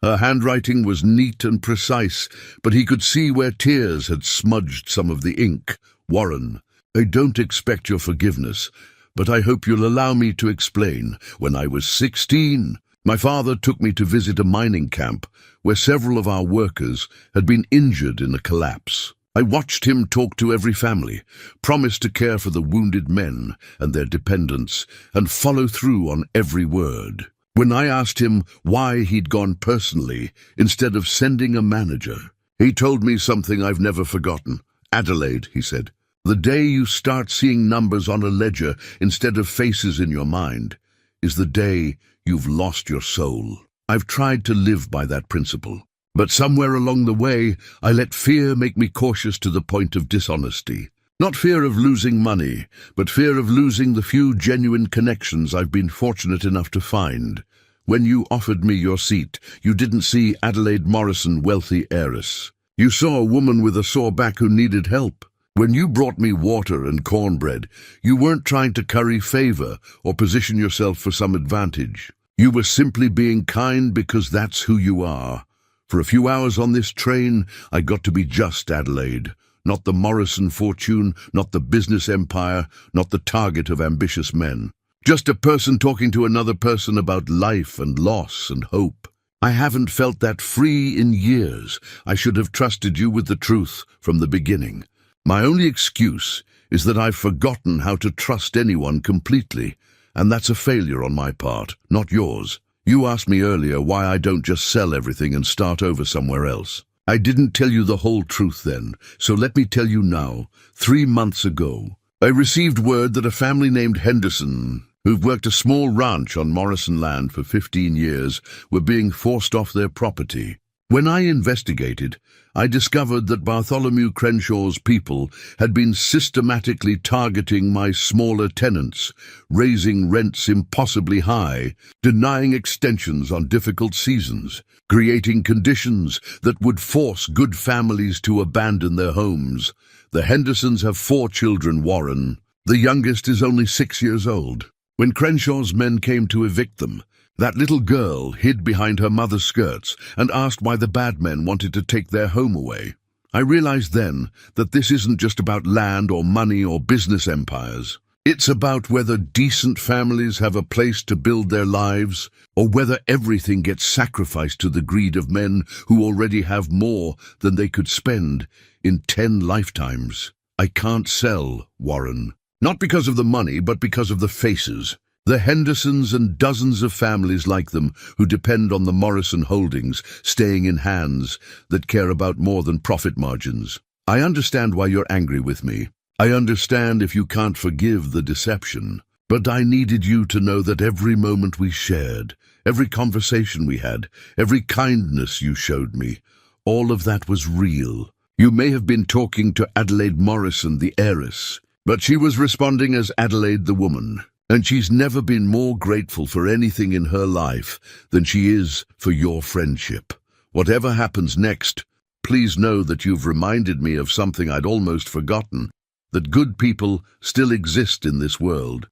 Her handwriting was neat and precise, but he could see where tears had smudged some of the ink. Warren, I don't expect your forgiveness, but I hope you'll allow me to explain. When I was 16, my father took me to visit a mining camp where several of our workers had been injured in a collapse. I watched him talk to every family, promise to care for the wounded men and their dependents, and follow through on every word. When I asked him why he'd gone personally instead of sending a manager, he told me something I've never forgotten. Adelaide, he said, the day you start seeing numbers on a ledger instead of faces in your mind is the day you've lost your soul. I've tried to live by that principle, but somewhere along the way, I let fear make me cautious to the point of dishonesty. Not fear of losing money, but fear of losing the few genuine connections I've been fortunate enough to find. When you offered me your seat, you didn't see Adelaide Morrison, wealthy heiress. You saw a woman with a sore back who needed help. When you brought me water and cornbread, you weren't trying to curry favor or position yourself for some advantage. You were simply being kind because that's who you are. For a few hours on this train, I got to be just Adelaide. Not the Morrison fortune, not the business empire, not the target of ambitious men. Just a person talking to another person about life and loss and hope. I haven't felt that free in years. I should have trusted you with the truth from the beginning. My only excuse is that I've forgotten how to trust anyone completely, and that's a failure on my part, not yours. You asked me earlier why I don't just sell everything and start over somewhere else. I didn't tell you the whole truth then, so let me tell you now. 3 months ago, I received word that a family named Henderson, who've worked a small ranch on Morrison land for 15 years, were being forced off their property. When I investigated, I discovered that Bartholomew Crenshaw's people had been systematically targeting my smaller tenants, raising rents impossibly high, denying extensions on difficult seasons, creating conditions that would force good families to abandon their homes. The Hendersons have 4 children, Warren. The youngest is only 6 years old. When Crenshaw's men came to evict them, that little girl hid behind her mother's skirts and asked why the bad men wanted to take their home away. I realized then that this isn't just about land or money or business empires. It's about whether decent families have a place to build their lives, or whether everything gets sacrificed to the greed of men who already have more than they could spend in 10 lifetimes. I can't sell, Warren. Not because of the money, but because of the faces. The Hendersons and dozens of families like them who depend on the Morrison holdings staying in hands that care about more than profit margins. I understand why you're angry with me. I understand if you can't forgive the deception. But I needed you to know that every moment we shared, every conversation we had, every kindness you showed me, all of that was real. You may have been talking to Adelaide Morrison, the heiress, but she was responding as Adelaide the woman. And she's never been more grateful for anything in her life than she is for your friendship. Whatever happens next, please know that you've reminded me of something I'd almost forgotten, that good people still exist in this world.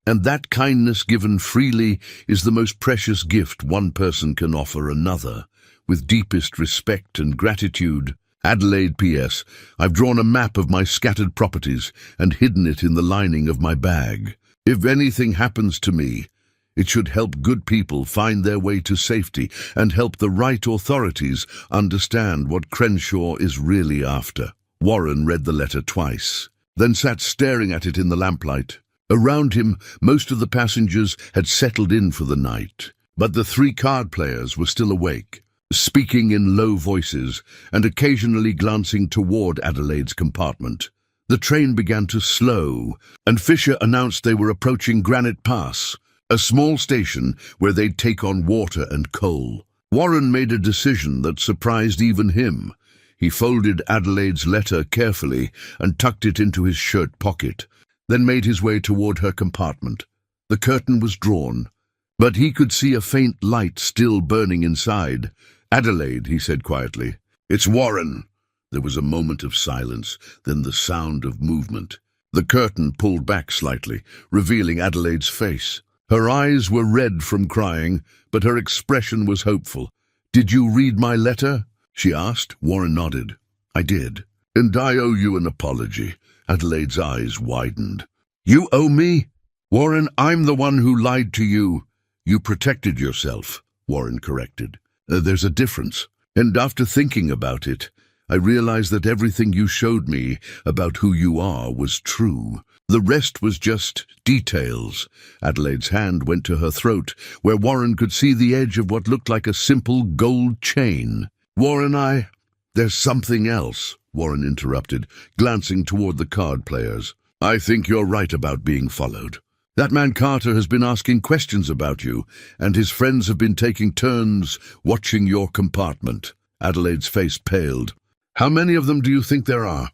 And that kindness given freely is the most precious gift one person can offer another. With deepest respect and gratitude, Adelaide P.S. I've drawn a map of my scattered properties and hidden it in the lining of my bag. If anything happens to me, it should help good people find their way to safety and help the right authorities understand what Crenshaw is really after. Warren read the letter twice, then sat staring at it in the lamplight. Around him, most of the passengers had settled in for the night, but the 3 card players were still awake, speaking in low voices and occasionally glancing toward Adelaide's compartment. The train began to slow, and Fisher announced they were approaching Granite Pass, a small station where they'd take on water and coal. Warren made a decision that surprised even him. He folded Adelaide's letter carefully and tucked it into his shirt pocket, then made his way toward her compartment. The curtain was drawn, but he could see a faint light still burning inside. "Adelaide," he said quietly. "It's Warren." There was a moment of silence, then the sound of movement. The curtain pulled back slightly, revealing Adelaide's face. Her eyes were red from crying, but her expression was hopeful. "Did you read my letter?" she asked. Warren nodded. "I did. And I owe you an apology." Adelaide's eyes widened. "You owe me?" "Warren, I'm the one who lied to you." "You protected yourself," Warren corrected. "There's a difference. And after thinking about it, I realized that everything you showed me about who you are was true. The rest was just details." Adelaide's hand went to her throat, where Warren could see the edge of what looked like a simple gold chain. "Warren, There's something else," Warren interrupted, glancing toward the card players. "I think you're right about being followed. That man Carter has been asking questions about you, and his friends have been taking turns watching your compartment." Adelaide's face paled. "How many of them do you think there are?"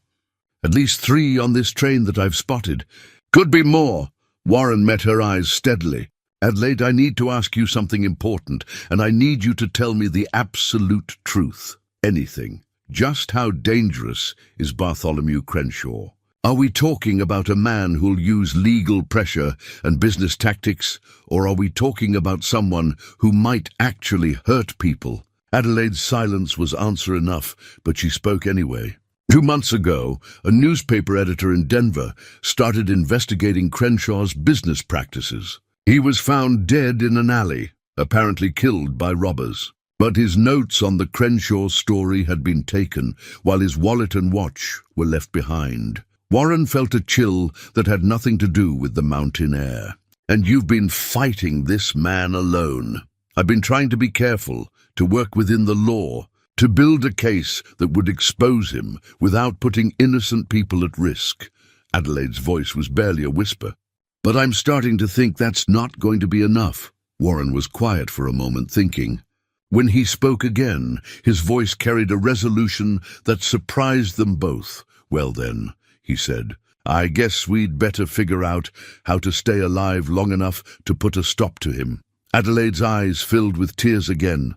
"At least 3 on this train that I've spotted." "Could be more." Warren met her eyes steadily. "Adelaide, I need to ask you something important, and I need you to tell me the absolute truth. Anything. Just how dangerous is Bartholomew Crenshaw? Are we talking about a man who'll use legal pressure and business tactics, or are we talking about someone who might actually hurt people?" Adelaide's silence was answer enough, but she spoke anyway. 2 months ago, a newspaper editor in Denver started investigating Crenshaw's business practices. He was found dead in an alley, apparently killed by robbers. But his notes on the Crenshaw story had been taken, while his wallet and watch were left behind. Warren felt a chill that had nothing to do with the mountain air. "And you've been fighting this man alone." "I've been trying to be careful, to work within the law, to build a case that would expose him without putting innocent people at risk." Adelaide's voice was barely a whisper. "But I'm starting to think that's not going to be enough." Warren was quiet for a moment, thinking. When he spoke again, his voice carried a resolution that surprised them both. "Well then," he said, "I guess we'd better figure out how to stay alive long enough to put a stop to him." Adelaide's eyes filled with tears again,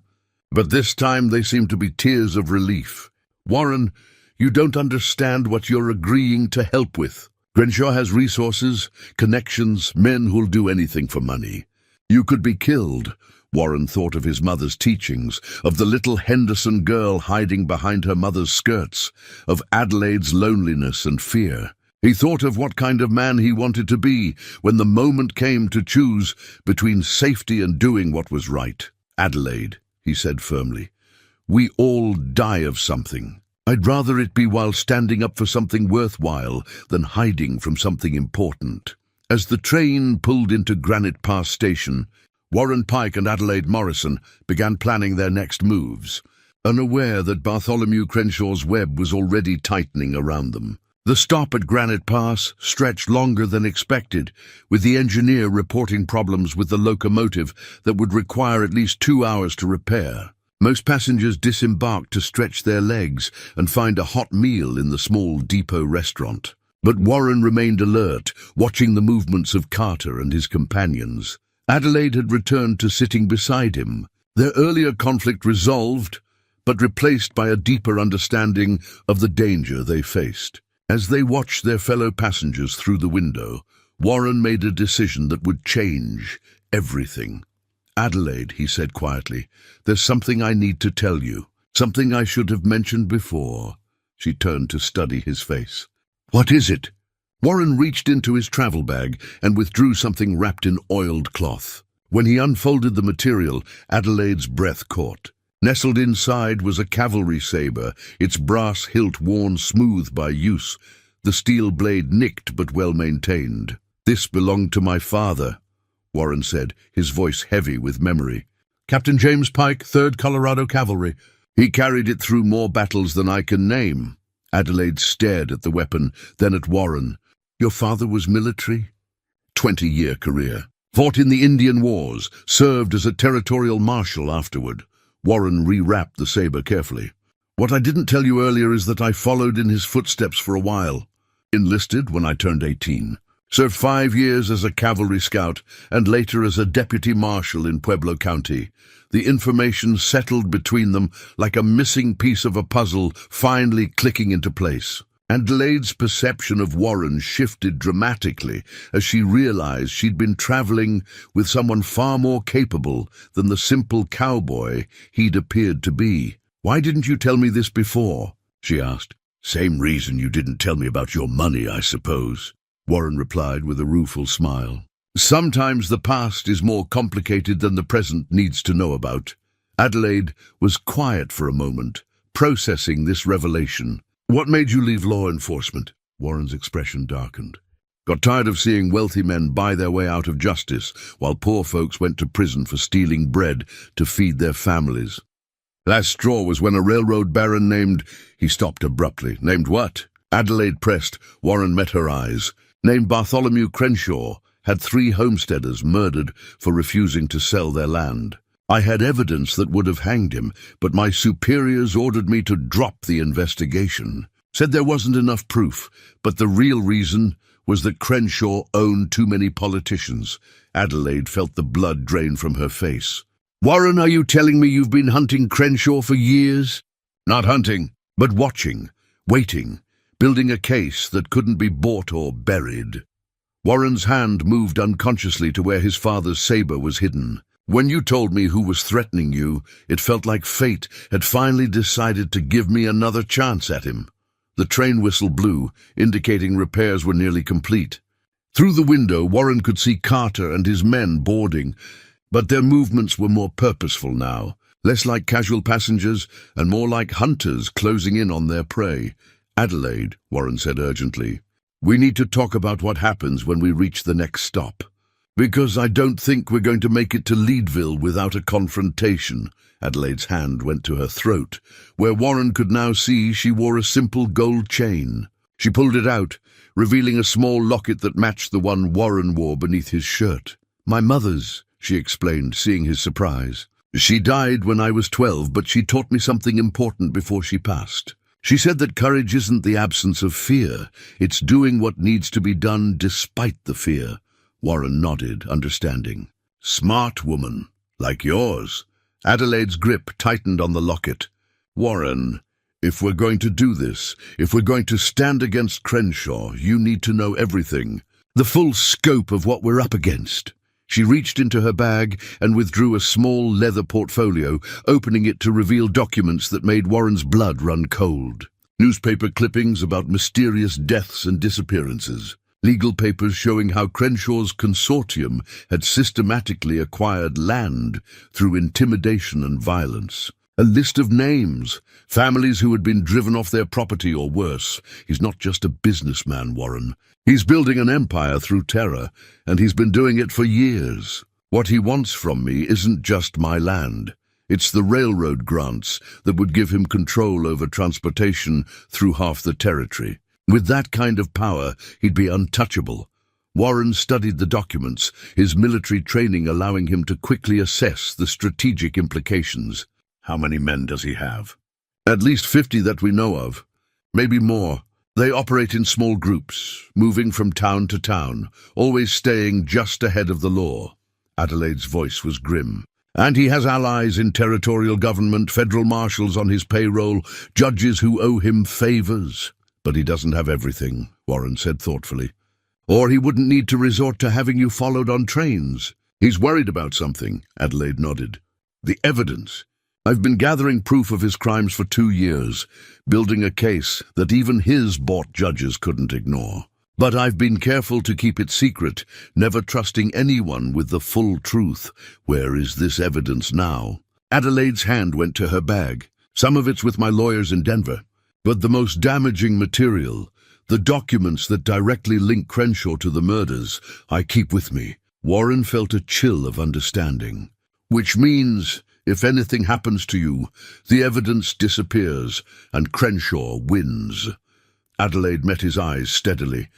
but this time they seemed to be tears of relief. "Warren, you don't understand what you're agreeing to help with. Crenshaw has resources, connections, men who'll do anything for money. You could be killed." Warren thought of his mother's teachings, of the little Henderson girl hiding behind her mother's skirts, of Adelaide's loneliness and fear. He thought of what kind of man he wanted to be when the moment came to choose between safety and doing what was right. "Adelaide," he said firmly, "we all die of something. I'd rather it be while standing up for something worthwhile than hiding from something important." As the train pulled into Granite Pass Station, Warren Pike and Adelaide Morrison began planning their next moves, unaware that Bartholomew Crenshaw's web was already tightening around them. The stop at Granite Pass stretched longer than expected, with the engineer reporting problems with the locomotive that would require at least 2 hours to repair. Most passengers disembarked to stretch their legs and find a hot meal in the small depot restaurant. But Warren remained alert, watching the movements of Carter and his companions. Adelaide had returned to sitting beside him, their earlier conflict resolved, but replaced by a deeper understanding of the danger they faced. As they watched their fellow passengers through the window, Warren made a decision that would change everything. "Adelaide," he said quietly, "there's something I need to tell you, something I should have mentioned before." She turned to study his face. "What is it?" Warren reached into his travel bag and withdrew something wrapped in oiled cloth. When he unfolded the material, Adelaide's breath caught. Nestled inside was a cavalry saber, its brass hilt worn smooth by use, the steel blade nicked but well maintained. "This belonged to my father," Warren said, his voice heavy with memory. "Captain James Pike, 3rd Colorado Cavalry. He carried it through more battles than I can name." Adelaide stared at the weapon, then at Warren. "Your father was military?" 20-year career. Fought in the Indian Wars, served as a territorial marshal afterward. Warren rewrapped the saber carefully. What I didn't tell you earlier is that I followed in his footsteps for a while. Enlisted when I turned 18. Served 5 years as a cavalry scout and later as a deputy marshal in Pueblo County. The information settled between them like a missing piece of a puzzle finally clicking into place. Adelaide's perception of Warren shifted dramatically as she realized she'd been traveling with someone far more capable than the simple cowboy he'd appeared to be. "Why didn't you tell me this before?" she asked. "Same reason you didn't tell me about your money, I suppose," Warren replied with a rueful smile. "Sometimes the past is more complicated than the present needs to know about." Adelaide was quiet for a moment, processing this revelation. "What made you leave law enforcement?" Warren's expression darkened. "Got tired of seeing wealthy men buy their way out of justice while poor folks went to prison for stealing bread to feed their families. Last straw was when a railroad baron named—" He stopped abruptly. "Named what?" Adelaide pressed. Warren met her eyes. "Named Bartholomew Crenshaw had 3 homesteaders murdered for refusing to sell their land. I had evidence that would have hanged him, but my superiors ordered me to drop the investigation. Said there wasn't enough proof, but the real reason was that Crenshaw owned too many politicians." Adelaide felt the blood drain from her face. "Warren, are you telling me you've been hunting Crenshaw for years?" "Not hunting, but watching, waiting, building a case that couldn't be bought or buried." Warren's hand moved unconsciously to where his father's saber was hidden. "When you told me who was threatening you, it felt like fate had finally decided to give me another chance at him." The train whistle blew, indicating repairs were nearly complete. Through the window, Warren could see Carter and his men boarding, but their movements were more purposeful now, less like casual passengers and more like hunters closing in on their prey. "Adelaide," Warren said urgently, "we need to talk about what happens when we reach the next stop. Because I don't think we're going to make it to Leadville without a confrontation." Adelaide's hand went to her throat, where Warren could now see she wore a simple gold chain. She pulled it out, revealing a small locket that matched the one Warren wore beneath his shirt. "My mother's," she explained, seeing his surprise. "She died when I was 12, but she taught me something important before she passed. She said that courage isn't the absence of fear, it's doing what needs to be done despite the fear." Warren nodded, understanding. "Smart woman, like yours." Adelaide's grip tightened on the locket. "Warren, if we're going to do this, if we're going to stand against Crenshaw, you need to know everything, the full scope of what we're up against." She reached into her bag and withdrew a small leather portfolio, opening it to reveal documents that made Warren's blood run cold. Newspaper clippings about mysterious deaths and disappearances. Legal papers showing how Crenshaw's consortium had systematically acquired land through intimidation and violence. A list of names, families who had been driven off their property or worse. He's not just a businessman, Warren. He's building an empire through terror, and he's been doing it for years. What he wants from me isn't just my land. It's the railroad grants that would give him control over transportation through half the territory. With that kind of power, he'd be untouchable. Warren studied the documents, his military training allowing him to quickly assess the strategic implications. "How many men does he have?" "At least 50 that we know of. Maybe more. They operate in small groups, moving from town to town, always staying just ahead of the law." Adelaide's voice was grim. "And he has allies in territorial government, federal marshals on his payroll, judges who owe him favors." "But he doesn't have everything," Warren said thoughtfully. "Or he wouldn't need to resort to having you followed on trains." "He's worried about something," Adelaide nodded. "The evidence. I've been gathering proof of his crimes for 2 years, building a case that even his bought judges couldn't ignore. But I've been careful to keep it secret, never trusting anyone with the full truth. Where is this evidence now?" Adelaide's hand went to her bag. "Some of it's with my lawyers in Denver. But the most damaging material, the documents that directly link Crenshaw to the murders, I keep with me." Warren felt a chill of understanding. "Which means, if anything happens to you, the evidence disappears and Crenshaw wins." Adelaide met his eyes steadily.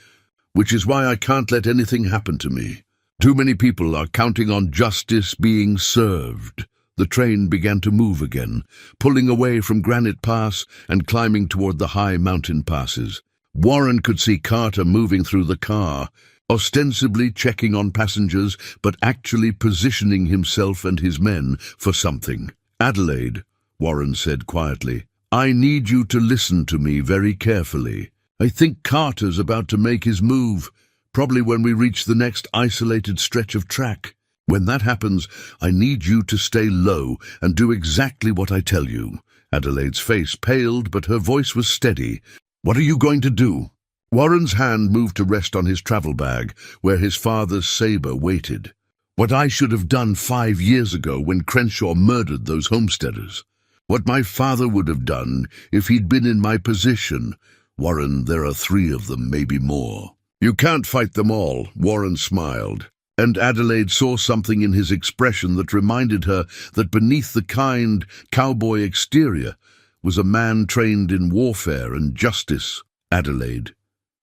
"Which is why I can't let anything happen to me. Too many people are counting on justice being served." The train began to move again, pulling away from Granite Pass and climbing toward the high mountain passes. Warren could see Carter moving through the car, ostensibly checking on passengers, but actually positioning himself and his men for something. "Adelaide," Warren said quietly, "I need you to listen to me very carefully. I think Carter's about to make his move, probably when we reach the next isolated stretch of track. When that happens, I need you to stay low and do exactly what I tell you." Adelaide's face paled, but her voice was steady. "What are you going to do?" Warren's hand moved to rest on his travel bag, where his father's saber waited. "What I should have done 5 years ago when Crenshaw murdered those homesteaders. What my father would have done if he'd been in my position. Warren, there are 3 of them, maybe more." "You can't fight them all," Warren smiled. And Adelaide saw something in his expression that reminded her that beneath the kind cowboy exterior was a man trained in warfare and justice. "Adelaide,"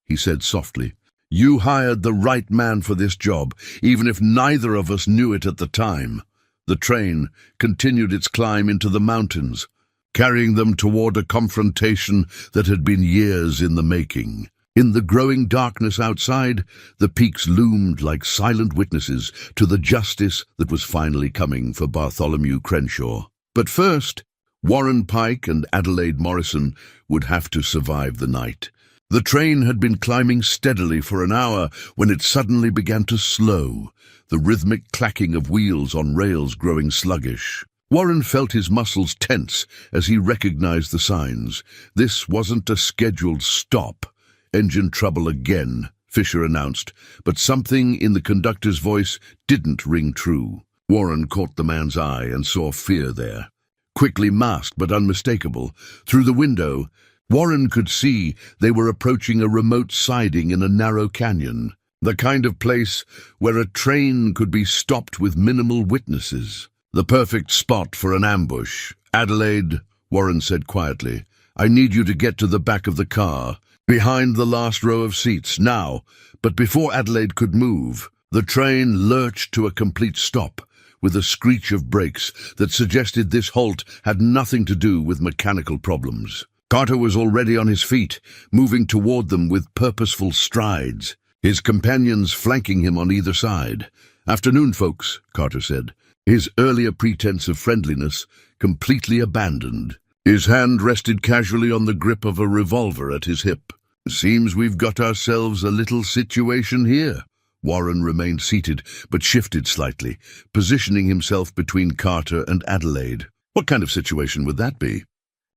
he said softly, "you hired the right man for this job, even if neither of us knew it at the time." The train continued its climb into the mountains, carrying them toward a confrontation that had been years in the making. In the growing darkness outside, the peaks loomed like silent witnesses to the justice that was finally coming for Bartholomew Crenshaw. But first, Warren Pike and Adelaide Morrison would have to survive the night. The train had been climbing steadily for an hour when it suddenly began to slow, the rhythmic clacking of wheels on rails growing sluggish. Warren felt his muscles tense as he recognized the signs. This wasn't a scheduled stop. "Engine trouble again," Fisher announced, but something in the conductor's voice didn't ring true. Warren caught the man's eye and saw fear there. Quickly masked but unmistakable, through the window, Warren could see they were approaching a remote siding in a narrow canyon, the kind of place where a train could be stopped with minimal witnesses. The perfect spot for an ambush. "Adelaide," Warren said quietly, "I need you to get to the back of the car, behind the last row of seats, now." But before Adelaide could move, the train lurched to a complete stop, with a screech of brakes that suggested this halt had nothing to do with mechanical problems. Carter was already on his feet, moving toward them with purposeful strides, his companions flanking him on either side. "Afternoon, folks," Carter said, his earlier pretense of friendliness completely abandoned. His hand rested casually on the grip of a revolver at his hip. "Seems we've got ourselves a little situation here." Warren remained seated, but shifted slightly, positioning himself between Carter and Adelaide. "What kind of situation would that be?"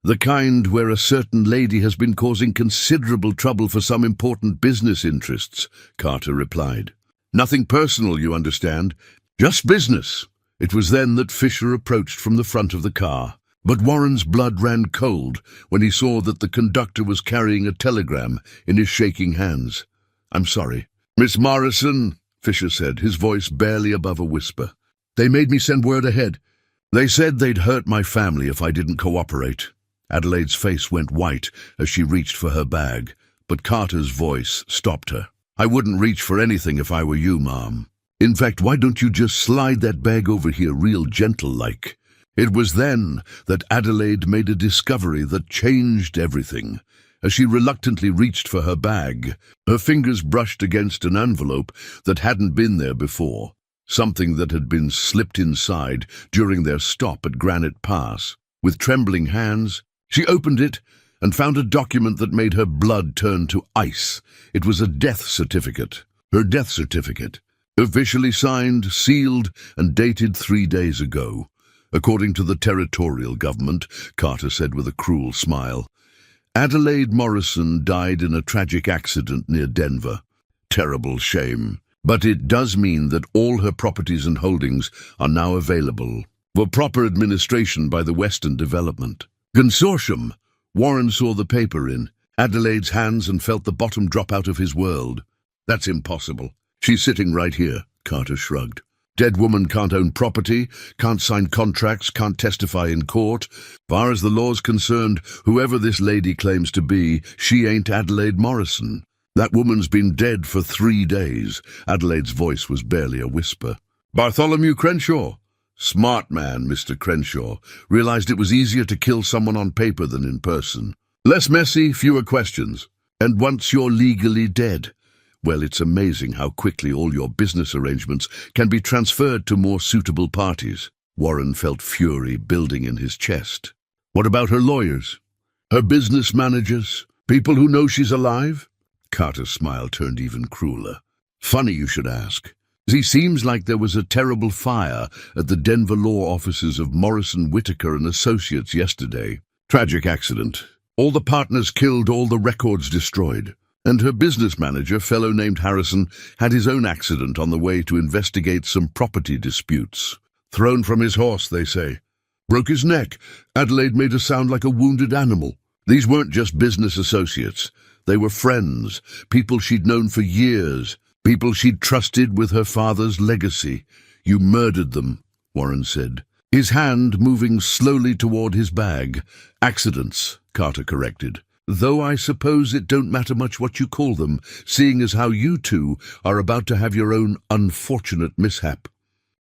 "The kind where a certain lady has been causing considerable trouble for some important business interests," Carter replied. "Nothing personal, you understand. Just business." It was then that Fisher approached from the front of the car. But Warren's blood ran cold when he saw that the conductor was carrying a telegram in his shaking hands. "I'm sorry." "Miss Morrison," Fisher said, his voice barely above a whisper. "They made me send word ahead. They said they'd hurt my family if I didn't cooperate." Adelaide's face went white as she reached for her bag, but Carter's voice stopped her. "I wouldn't reach for anything if I were you, Mom. In fact, why don't you just slide that bag over here real gentle-like?" It was then that Adelaide made a discovery that changed everything. As she reluctantly reached for her bag, her fingers brushed against an envelope that hadn't been there before, something that had been slipped inside during their stop at Granite Pass. With trembling hands, she opened it and found a document that made her blood turn to ice. It was a death certificate. Her death certificate, officially signed, sealed, and dated 3 days ago. According to the territorial government, Carter said with a cruel smile, Adelaide Morrison died in a tragic accident near Denver. Terrible shame. But it does mean that all her properties and holdings are now available for proper administration by the Western Development Consortium. Warren saw the paper in Adelaide's hands and felt the bottom drop out of his world. "That's impossible. She's sitting right here," Carter shrugged. "Dead woman can't own property, can't sign contracts, can't testify in court. Far as the law's concerned, whoever this lady claims to be, she ain't Adelaide Morrison. That woman's been dead for 3 days. Adelaide's voice was barely a whisper. "Bartholomew Crenshaw," Smart man, Mr. Crenshaw. Realized it was easier to kill someone on paper than in person. Less messy, fewer questions. And once you're legally dead, well, it's amazing how quickly all your business arrangements can be transferred to more suitable parties. Warren felt fury building in his chest. What about her lawyers? Her business managers? People who know she's alive? Carter's smile turned even crueler. Funny you should ask. It seems like there was a terrible fire at the Denver law offices of Morrison, Whitaker and Associates yesterday. Tragic accident. All the partners killed, all the records destroyed. And her business manager, fellow named Harrison, had his own accident on the way to investigate some property disputes. Thrown from his horse, they say. Broke his neck. Adelaide made her sound like a wounded animal. These weren't just business associates. They were friends, people she'd known for years, people she'd trusted with her father's legacy. You murdered them, Warren said, his hand moving slowly toward his bag. Accidents, Carter corrected. Though I suppose it don't matter much what you call them, seeing as how you two are about to have your own unfortunate mishap.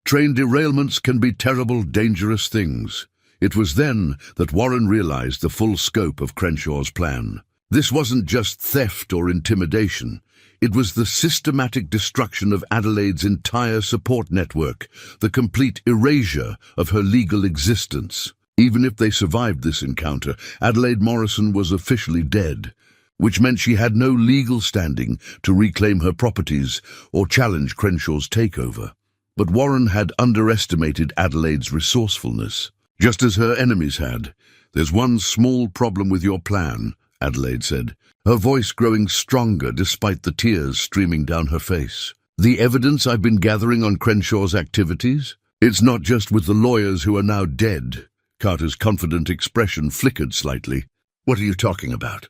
Train derailments can be terrible, dangerous things. It was then that Warren realized the full scope of Crenshaw's plan. This wasn't just theft or intimidation. It was the systematic destruction of Adelaide's entire support network, the complete erasure of her legal existence. Even if they survived this encounter, Adelaide Morrison was officially dead, which meant she had no legal standing to reclaim her properties or challenge Crenshaw's takeover. But Warren had underestimated Adelaide's resourcefulness, just as her enemies had. There's one small problem with your plan, Adelaide said, her voice growing stronger despite the tears streaming down her face. The evidence I've been gathering on Crenshaw's activities? It's not just with the lawyers who are now dead. Carter's confident expression flickered slightly. What are you talking about?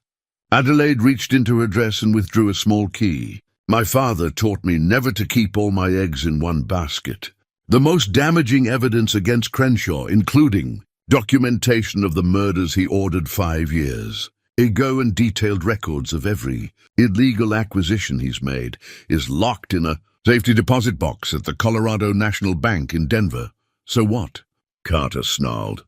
Adelaide reached into her dress and withdrew a small key. My father taught me never to keep all my eggs in one basket. The most damaging evidence against Crenshaw, including documentation of the murders he ordered 5 years. Ego and detailed records of every illegal acquisition he's made is locked in a safety deposit box at the Colorado National Bank in Denver. So what? Carter snarled.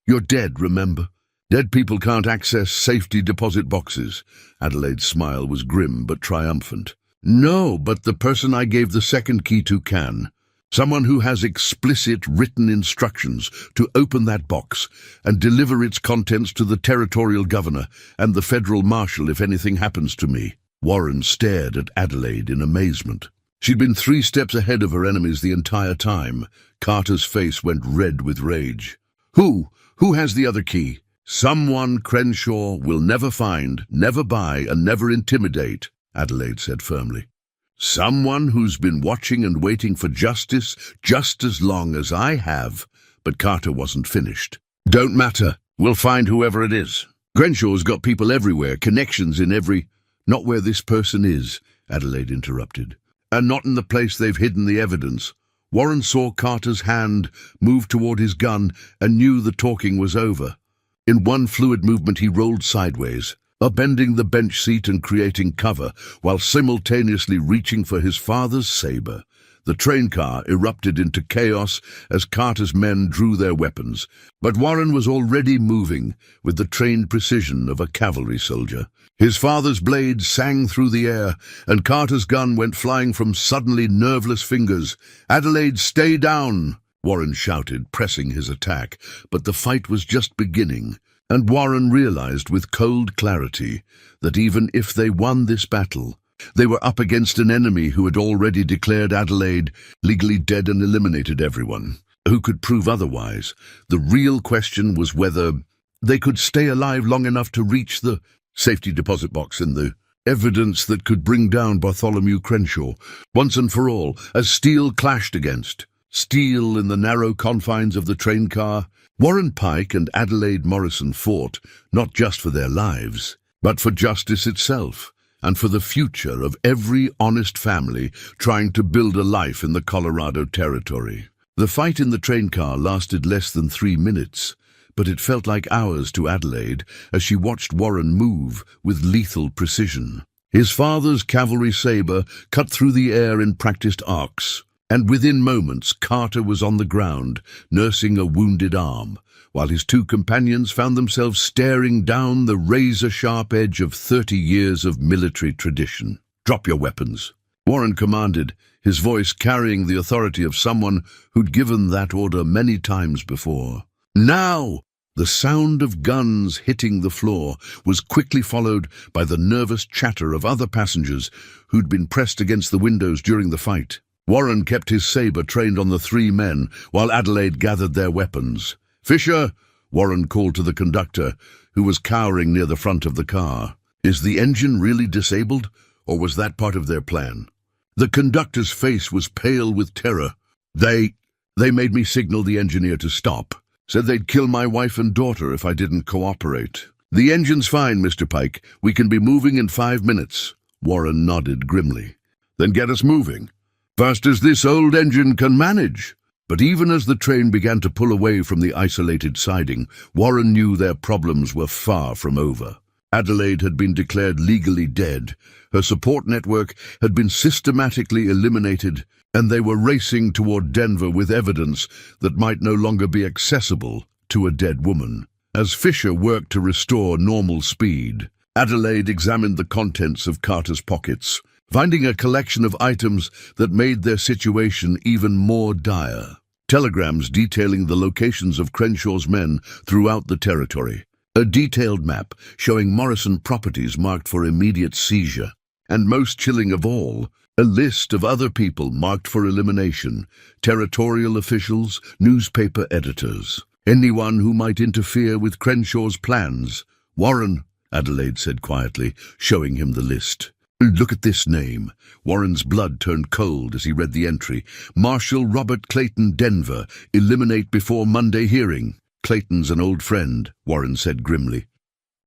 You're dead, remember? Dead people can't access safety deposit boxes. Adelaide's smile was grim but triumphant. No, but the person I gave the second key to can. Someone who has explicit written instructions to open that box and deliver its contents to the territorial governor and the federal marshal if anything happens to me. Warren stared at Adelaide in amazement. She'd been 3 steps ahead of her enemies the entire time. Carter's face went red with rage. Who? Who has the other key? Someone Crenshaw will never find, never buy, and never intimidate, Adelaide said firmly. Someone who's been watching and waiting for justice just as long as I have. But Carter wasn't finished. Don't matter. We'll find whoever it is. Crenshaw's got people everywhere, connections in every... Not where this person is, Adelaide interrupted. And not in the place they've hidden the evidence. Warren saw Carter's hand move toward his gun and knew the talking was over. In one fluid movement he rolled sideways, upending the bench seat and creating cover, while simultaneously reaching for his father's saber. The train car erupted into chaos as Carter's men drew their weapons, but Warren was already moving with the trained precision of a cavalry soldier. His father's blade sang through the air, and Carter's gun went flying from suddenly nerveless fingers. Adelaide, stay down, Warren shouted, pressing his attack, but the fight was just beginning. And Warren realized with cold clarity that even if they won this battle, they were up against an enemy who had already declared Adelaide legally dead and eliminated everyone. Who could prove otherwise? The real question was whether they could stay alive long enough to reach the safety deposit box and the evidence that could bring down Bartholomew Crenshaw. Once and for all, as steel clashed against steel in the narrow confines of the train car, Warren Pike and Adelaide Morrison fought not just for their lives, but for justice itself, and for the future of every honest family trying to build a life in the Colorado Territory. The fight in the train car lasted less than 3 minutes, but it felt like hours to Adelaide as she watched Warren move with lethal precision. His father's cavalry saber cut through the air in practiced arcs, and within moments Carter was on the ground, nursing a wounded arm, while his two companions found themselves staring down the razor-sharp edge of 30 years of military tradition. "Drop your weapons," Warren commanded, his voice carrying the authority of someone who'd given that order many times before. "Now!" The sound of guns hitting the floor was quickly followed by the nervous chatter of other passengers who'd been pressed against the windows during the fight. Warren kept his saber trained on the three men while Adelaide gathered their weapons. "Fisher," Warren called to the conductor, who was cowering near the front of the car. "Is the engine really disabled, or was that part of their plan?" The conductor's face was pale with terror. They made me signal the engineer to stop. Said they'd kill my wife and daughter if I didn't cooperate. "The engine's fine, Mr. Pike. We can be moving in 5 minutes." Warren nodded grimly. "Then get us moving. Fast as this old engine can manage." But even as the train began to pull away from the isolated siding, Warren knew their problems were far from over. Adelaide had been declared legally dead. Her support network had been systematically eliminated, and they were racing toward Denver with evidence that might no longer be accessible to a dead woman. As Fisher worked to restore normal speed, Adelaide examined the contents of Carter's pockets, finding a collection of items that made their situation even more dire. Telegrams detailing the locations of Crenshaw's men throughout the territory. A detailed map showing Morrison properties marked for immediate seizure. And most chilling of all, a list of other people marked for elimination, territorial officials, newspaper editors, anyone who might interfere with Crenshaw's plans. "Warren," Adelaide said quietly, showing him the list. "Look at this name." Warren's blood turned cold as he read the entry. "Marshal Robert Clayton, Denver. Eliminate before Monday hearing." "Clayton's an old friend," Warren said grimly.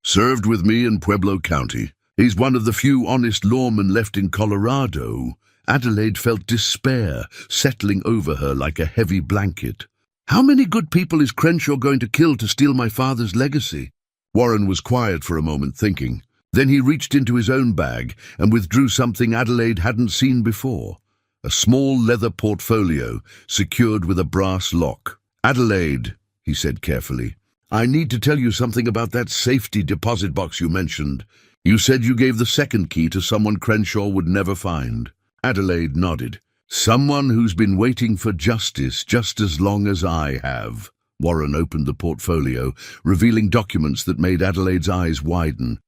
"Served with me in Pueblo County. He's one of the few honest lawmen left in Colorado." Adelaide felt despair settling over her like a heavy blanket. "How many good people is Crenshaw going to kill to steal my father's legacy?" Warren was quiet for a moment, thinking. Then he reached into his own bag and withdrew something Adelaide hadn't seen before. A small leather portfolio secured with a brass lock. "Adelaide," he said carefully, "I need to tell you something about that safety deposit box you mentioned. You said you gave the second key to someone Crenshaw would never find." Adelaide nodded. "Someone who's been waiting for justice just as long as I have." Warren opened the portfolio, revealing documents that made Adelaide's eyes widen.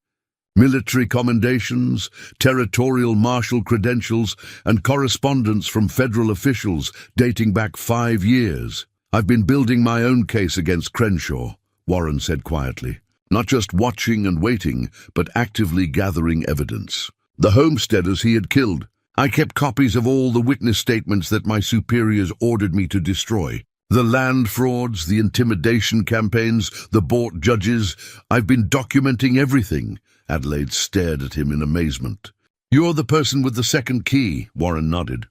Military commendations, territorial marshal credentials, and correspondence from federal officials dating back 5 years. "I've been building my own case against Crenshaw," Warren said quietly. "Not just watching and waiting, but actively gathering evidence. The homesteaders he had killed. I kept copies of all the witness statements that my superiors ordered me to destroy. The land frauds, the intimidation campaigns, the bought judges. I've been documenting everything." Adelaide stared at him in amazement. "You're the person with the second key," Warren nodded.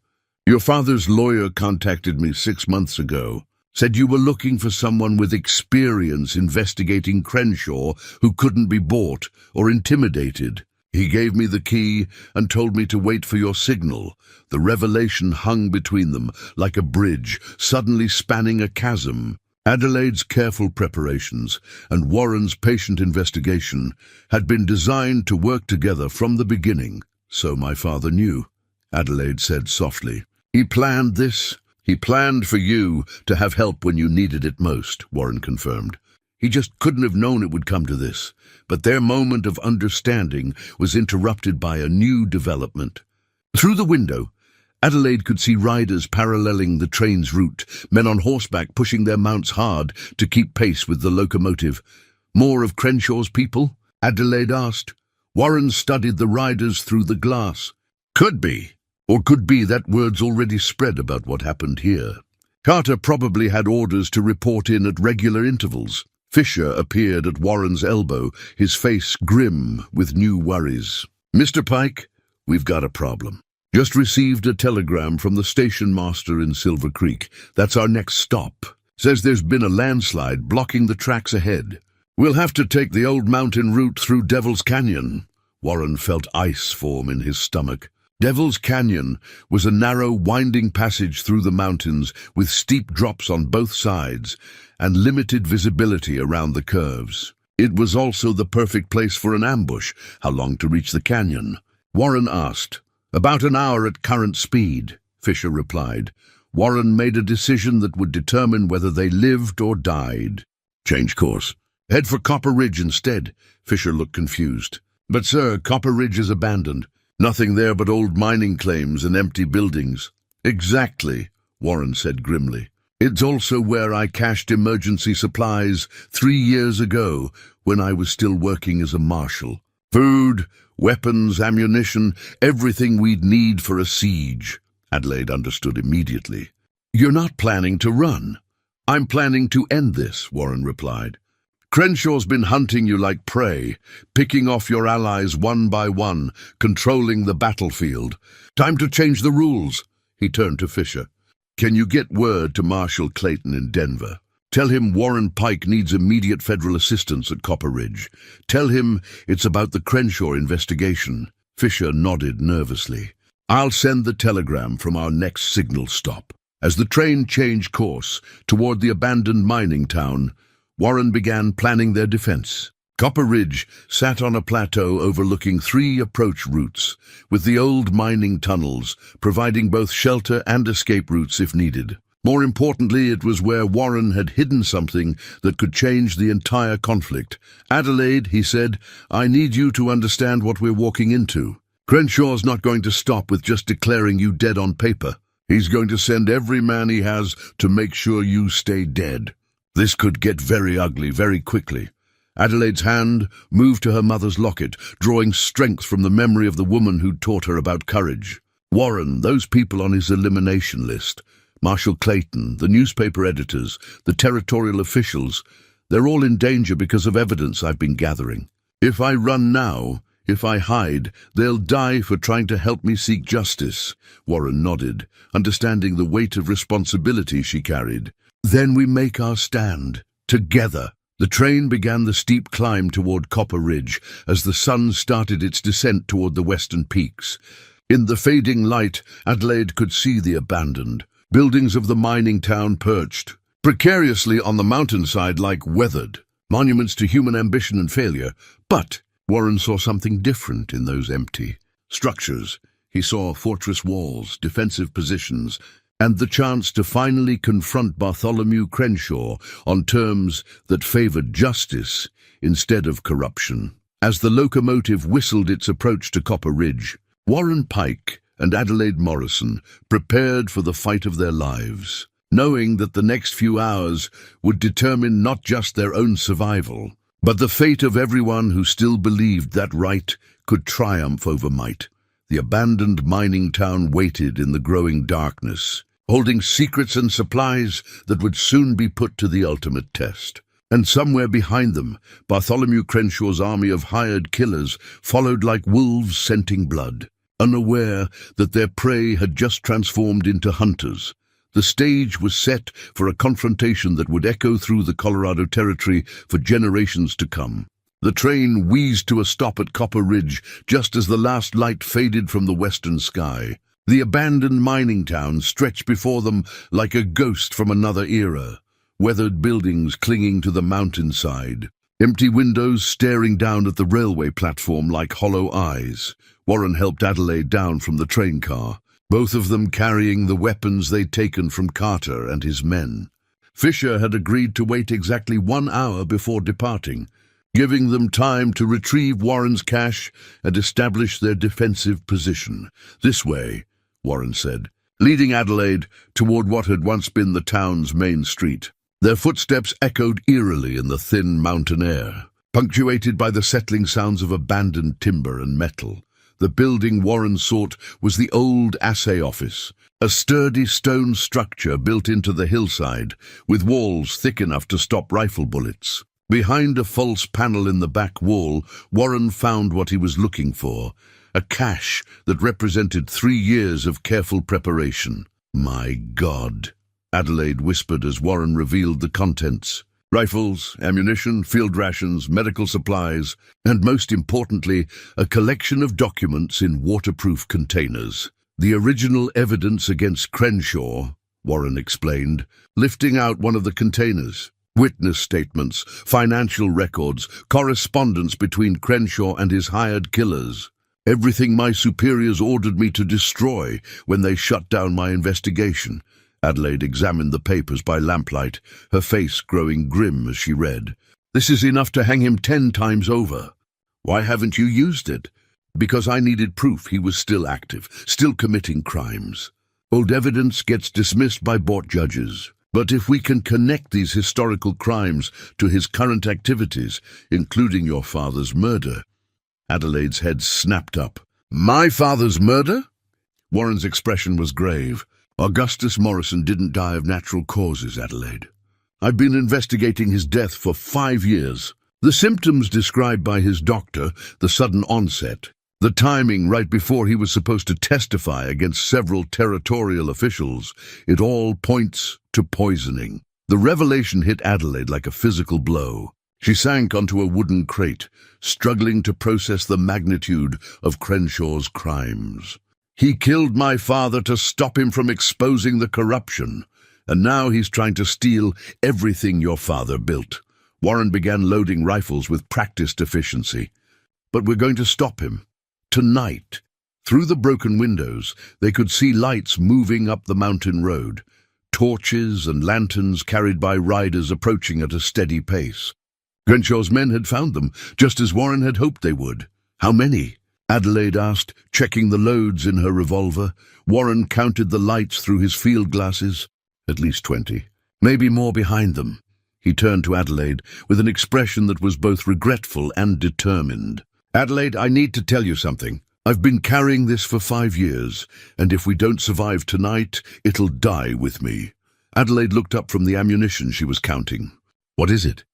"Your father's lawyer contacted me 6 months ago. Said you were looking for someone with experience investigating Crenshaw who couldn't be bought or intimidated. He gave me the key and told me to wait for your signal." The revelation hung between them like a bridge, suddenly spanning a chasm. Adelaide's careful preparations and Warren's patient investigation had been designed to work together from the beginning. "So my father knew," Adelaide said softly. "He planned this. He planned for you to have help when you needed it most," Warren confirmed. "He just couldn't have known it would come to this." But their moment of understanding was interrupted by a new development. Through the window, Adelaide could see riders paralleling the train's route, men on horseback pushing their mounts hard to keep pace with the locomotive. "More of Crenshaw's people?" Adelaide asked. Warren studied the riders through the glass. "Could be. Or could be that word's already spread about what happened here. Carter probably had orders to report in at regular intervals." Fisher appeared at Warren's elbow, his face grim with new worries. "Mr. Pike, we've got a problem. Just received a telegram from the station master in Silver Creek. That's our next stop. Says there's been a landslide blocking the tracks ahead. We'll have to take the old mountain route through Devil's Canyon." Warren felt ice form in his stomach. Devil's Canyon was a narrow, winding passage through the mountains with steep drops on both sides and limited visibility around the curves. It was also the perfect place for an ambush. How long to reach the canyon? Warren asked. About an hour at current speed, Fisher replied. Warren made a decision that would determine whether they lived or died. Change course. Head for Copper Ridge instead. Fisher looked confused. But sir, Copper Ridge is abandoned. Nothing there but old mining claims and empty buildings. Exactly, Warren said grimly. It's also where I cached emergency supplies 3 years ago when I was still working as a marshal. Food, weapons, ammunition, everything we'd need for a siege. Adelaide understood immediately. You're not planning to run. I'm planning to end this, Warren replied. Crenshaw's been hunting you like prey, picking off your allies one by one, controlling the battlefield. Time to change the rules. He turned to Fisher. Can you get word to Marshal Clayton in Denver? Tell him Warren Pike needs immediate federal assistance at Copper Ridge. Tell him it's about the Crenshaw investigation. Fisher nodded nervously. I'll send the telegram from our next signal stop. As the train changed course toward the abandoned mining town, Warren began planning their defense. Copper Ridge sat on a plateau overlooking 3 approach routes, with the old mining tunnels providing both shelter and escape routes if needed. More importantly, it was where Warren had hidden something that could change the entire conflict. Adelaide, he said, I need you to understand what we're walking into. Crenshaw's not going to stop with just declaring you dead on paper. He's going to send every man he has to make sure you stay dead. This could get very ugly very quickly. Adelaide's hand moved to her mother's locket, drawing strength from the memory of the woman who'd taught her about courage. Warren, those people on his elimination list, Marshal Clayton, the newspaper editors, the territorial officials, they're all in danger because of evidence I've been gathering. If I run now, if I hide, they'll die for trying to help me seek justice. Warren nodded, understanding the weight of responsibility she carried. Then we make our stand, together. The train began the steep climb toward Copper Ridge as the sun started its descent toward the western peaks. In the fading light, Adelaide could see the abandoned buildings of the mining town perched precariously on the mountainside like weathered monuments to human ambition and failure. But Warren saw something different in those empty structures. He saw fortress walls, defensive positions, and the chance to finally confront Bartholomew Crenshaw on terms that favored justice instead of corruption. As the locomotive whistled its approach to Copper Ridge, Warren Pike and Adelaide Morrison prepared for the fight of their lives, knowing that the next few hours would determine not just their own survival, but the fate of everyone who still believed that right could triumph over might. The abandoned mining town waited in the growing darkness, holding secrets and supplies that would soon be put to the ultimate test. And somewhere behind them, Bartholomew Crenshaw's army of hired killers followed like wolves scenting blood, unaware that their prey had just transformed into hunters. The stage was set for a confrontation that would echo through the Colorado Territory for generations to come. The train wheezed to a stop at Copper Ridge just as the last light faded from the western sky. The abandoned mining town stretched before them like a ghost from another era, weathered buildings clinging to the mountainside, empty windows staring down at the railway platform like hollow eyes. Warren helped Adelaide down from the train car, both of them carrying the weapons they'd taken from Carter and his men. Fisher had agreed to wait exactly 1 hour before departing, giving them time to retrieve Warren's cache and establish their defensive position. This way, Warren said, leading Adelaide toward what had once been the town's main street. Their footsteps echoed eerily in the thin mountain air, punctuated by the settling sounds of abandoned timber and metal. The building Warren sought was the old assay office, a sturdy stone structure built into the hillside, with walls thick enough to stop rifle bullets. Behind a false panel in the back wall, Warren found what he was looking for, a cache that represented 3 years of careful preparation. "My God," Adelaide whispered as Warren revealed the contents. Rifles, ammunition, field rations, medical supplies, and most importantly, a collection of documents in waterproof containers. The original evidence against Crenshaw, Warren explained, lifting out one of the containers. Witness statements, financial records, correspondence between Crenshaw and his hired killers. Everything my superiors ordered me to destroy when they shut down my investigation. Adelaide examined the papers by lamplight, her face growing grim as she read. This is enough to hang him 10 times over. Why haven't you used it? Because I needed proof he was still active, still committing crimes. Old evidence gets dismissed by board judges. But if we can connect these historical crimes to his current activities, including your father's murder. Adelaide's head snapped up. My father's murder? Warren's expression was grave. Augustus Morrison didn't die of natural causes, Adelaide. I've been investigating his death for 5 years. The symptoms described by his doctor, the sudden onset, the timing right before he was supposed to testify against several territorial officials, it all points to poisoning. The revelation hit Adelaide like a physical blow. She sank onto a wooden crate, struggling to process the magnitude of Crenshaw's crimes. He killed my father to stop him from exposing the corruption, and now he's trying to steal everything your father built. Warren began loading rifles with practiced efficiency. But we're going to stop him. Tonight. Through the broken windows, they could see lights moving up the mountain road, torches and lanterns carried by riders approaching at a steady pace. Crenshaw's men had found them, just as Warren had hoped they would. How many? Adelaide asked, checking the loads in her revolver. Warren counted the lights through his field glasses. At least 20. Maybe more behind them. He turned to Adelaide with an expression that was both regretful and determined. Adelaide, I need to tell you something. I've been carrying this for 5 years, and if we don't survive tonight, it'll die with me. Adelaide looked up from the ammunition she was counting. What is it?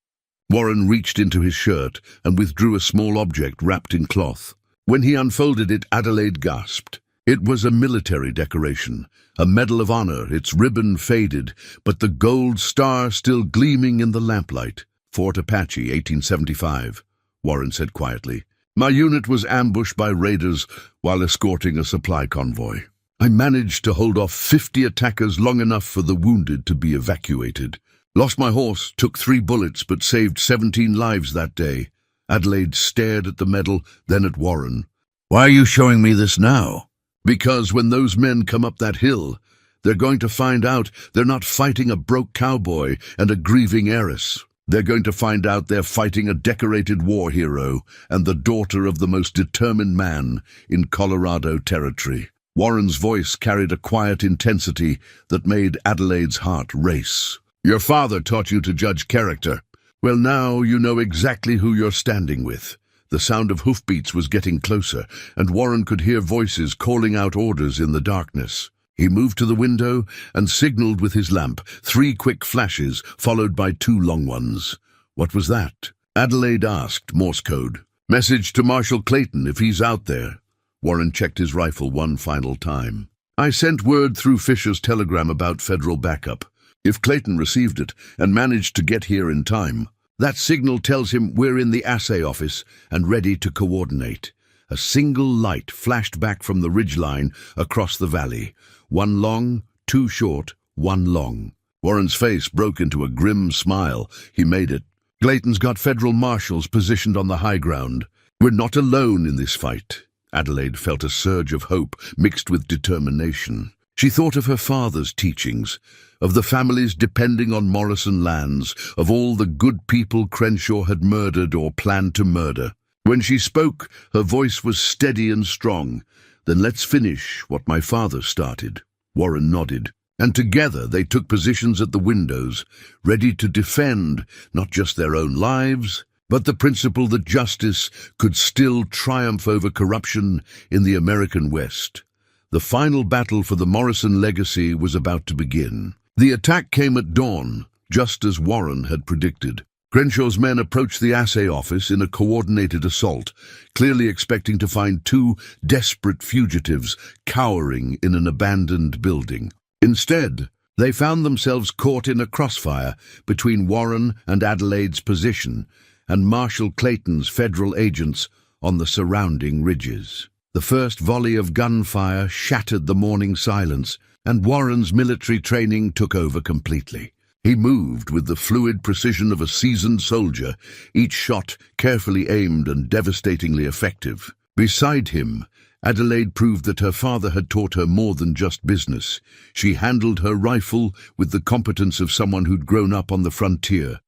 Warren reached into his shirt and withdrew a small object wrapped in cloth. When he unfolded it, Adelaide gasped. It was a military decoration, a Medal of Honor, its ribbon faded, but the gold star still gleaming in the lamplight. Fort Apache, 1875, Warren said quietly. My unit was ambushed by raiders while escorting a supply convoy. I managed to hold off 50 attackers long enough for the wounded to be evacuated. Lost my horse, took 3 bullets, but saved 17 lives that day. Adelaide stared at the medal, then at Warren. Why are you showing me this now? Because when those men come up that hill, they're going to find out they're not fighting a broke cowboy and a grieving heiress. They're going to find out they're fighting a decorated war hero and the daughter of the most determined man in Colorado territory. Warren's voice carried a quiet intensity that made Adelaide's heart race. Your father taught you to judge character. Well, now you know exactly who you're standing with. The sound of hoofbeats was getting closer, and Warren could hear voices calling out orders in the darkness. He moved to the window and signaled with his lamp, 3 quick flashes, followed by 2 long ones. What was that? Adelaide asked, Morse code. Message to Marshal Clayton if he's out there. Warren checked his rifle one final time. I sent word through Fisher's telegram about federal backup. If Clayton received it and managed to get here in time, that signal tells him we're in the assay office and ready to coordinate. A single light flashed back from the ridgeline across the valley. 1 long, 2 short, 1 long. Warren's face broke into a grim smile. He made it. Clayton's got federal marshals positioned on the high ground. We're not alone in this fight. Adelaide felt a surge of hope mixed with determination. She thought of her father's teachings, of the families depending on Morrison lands, of all the good people Crenshaw had murdered or planned to murder. When she spoke, her voice was steady and strong. Then let's finish what my father started. Warren nodded, and together they took positions at the windows, ready to defend not just their own lives, but the principle that justice could still triumph over corruption in the American West. The final battle for the Morrison legacy was about to begin. The attack came at dawn, just as Warren had predicted. Crenshaw's men approached the assay office in a coordinated assault, clearly expecting to find 2 desperate fugitives cowering in an abandoned building. Instead, They found themselves caught in a crossfire between Warren and Adelaide's position and Marshal Clayton's federal agents on the surrounding ridges. The first volley of gunfire shattered the morning silence, and Warren's military training took over completely. He moved with the fluid precision of a seasoned soldier, each shot carefully aimed and devastatingly effective. Beside him, Adelaide proved that her father had taught her more than just business. She handled her rifle with the competence of someone who'd grown up on the frontier.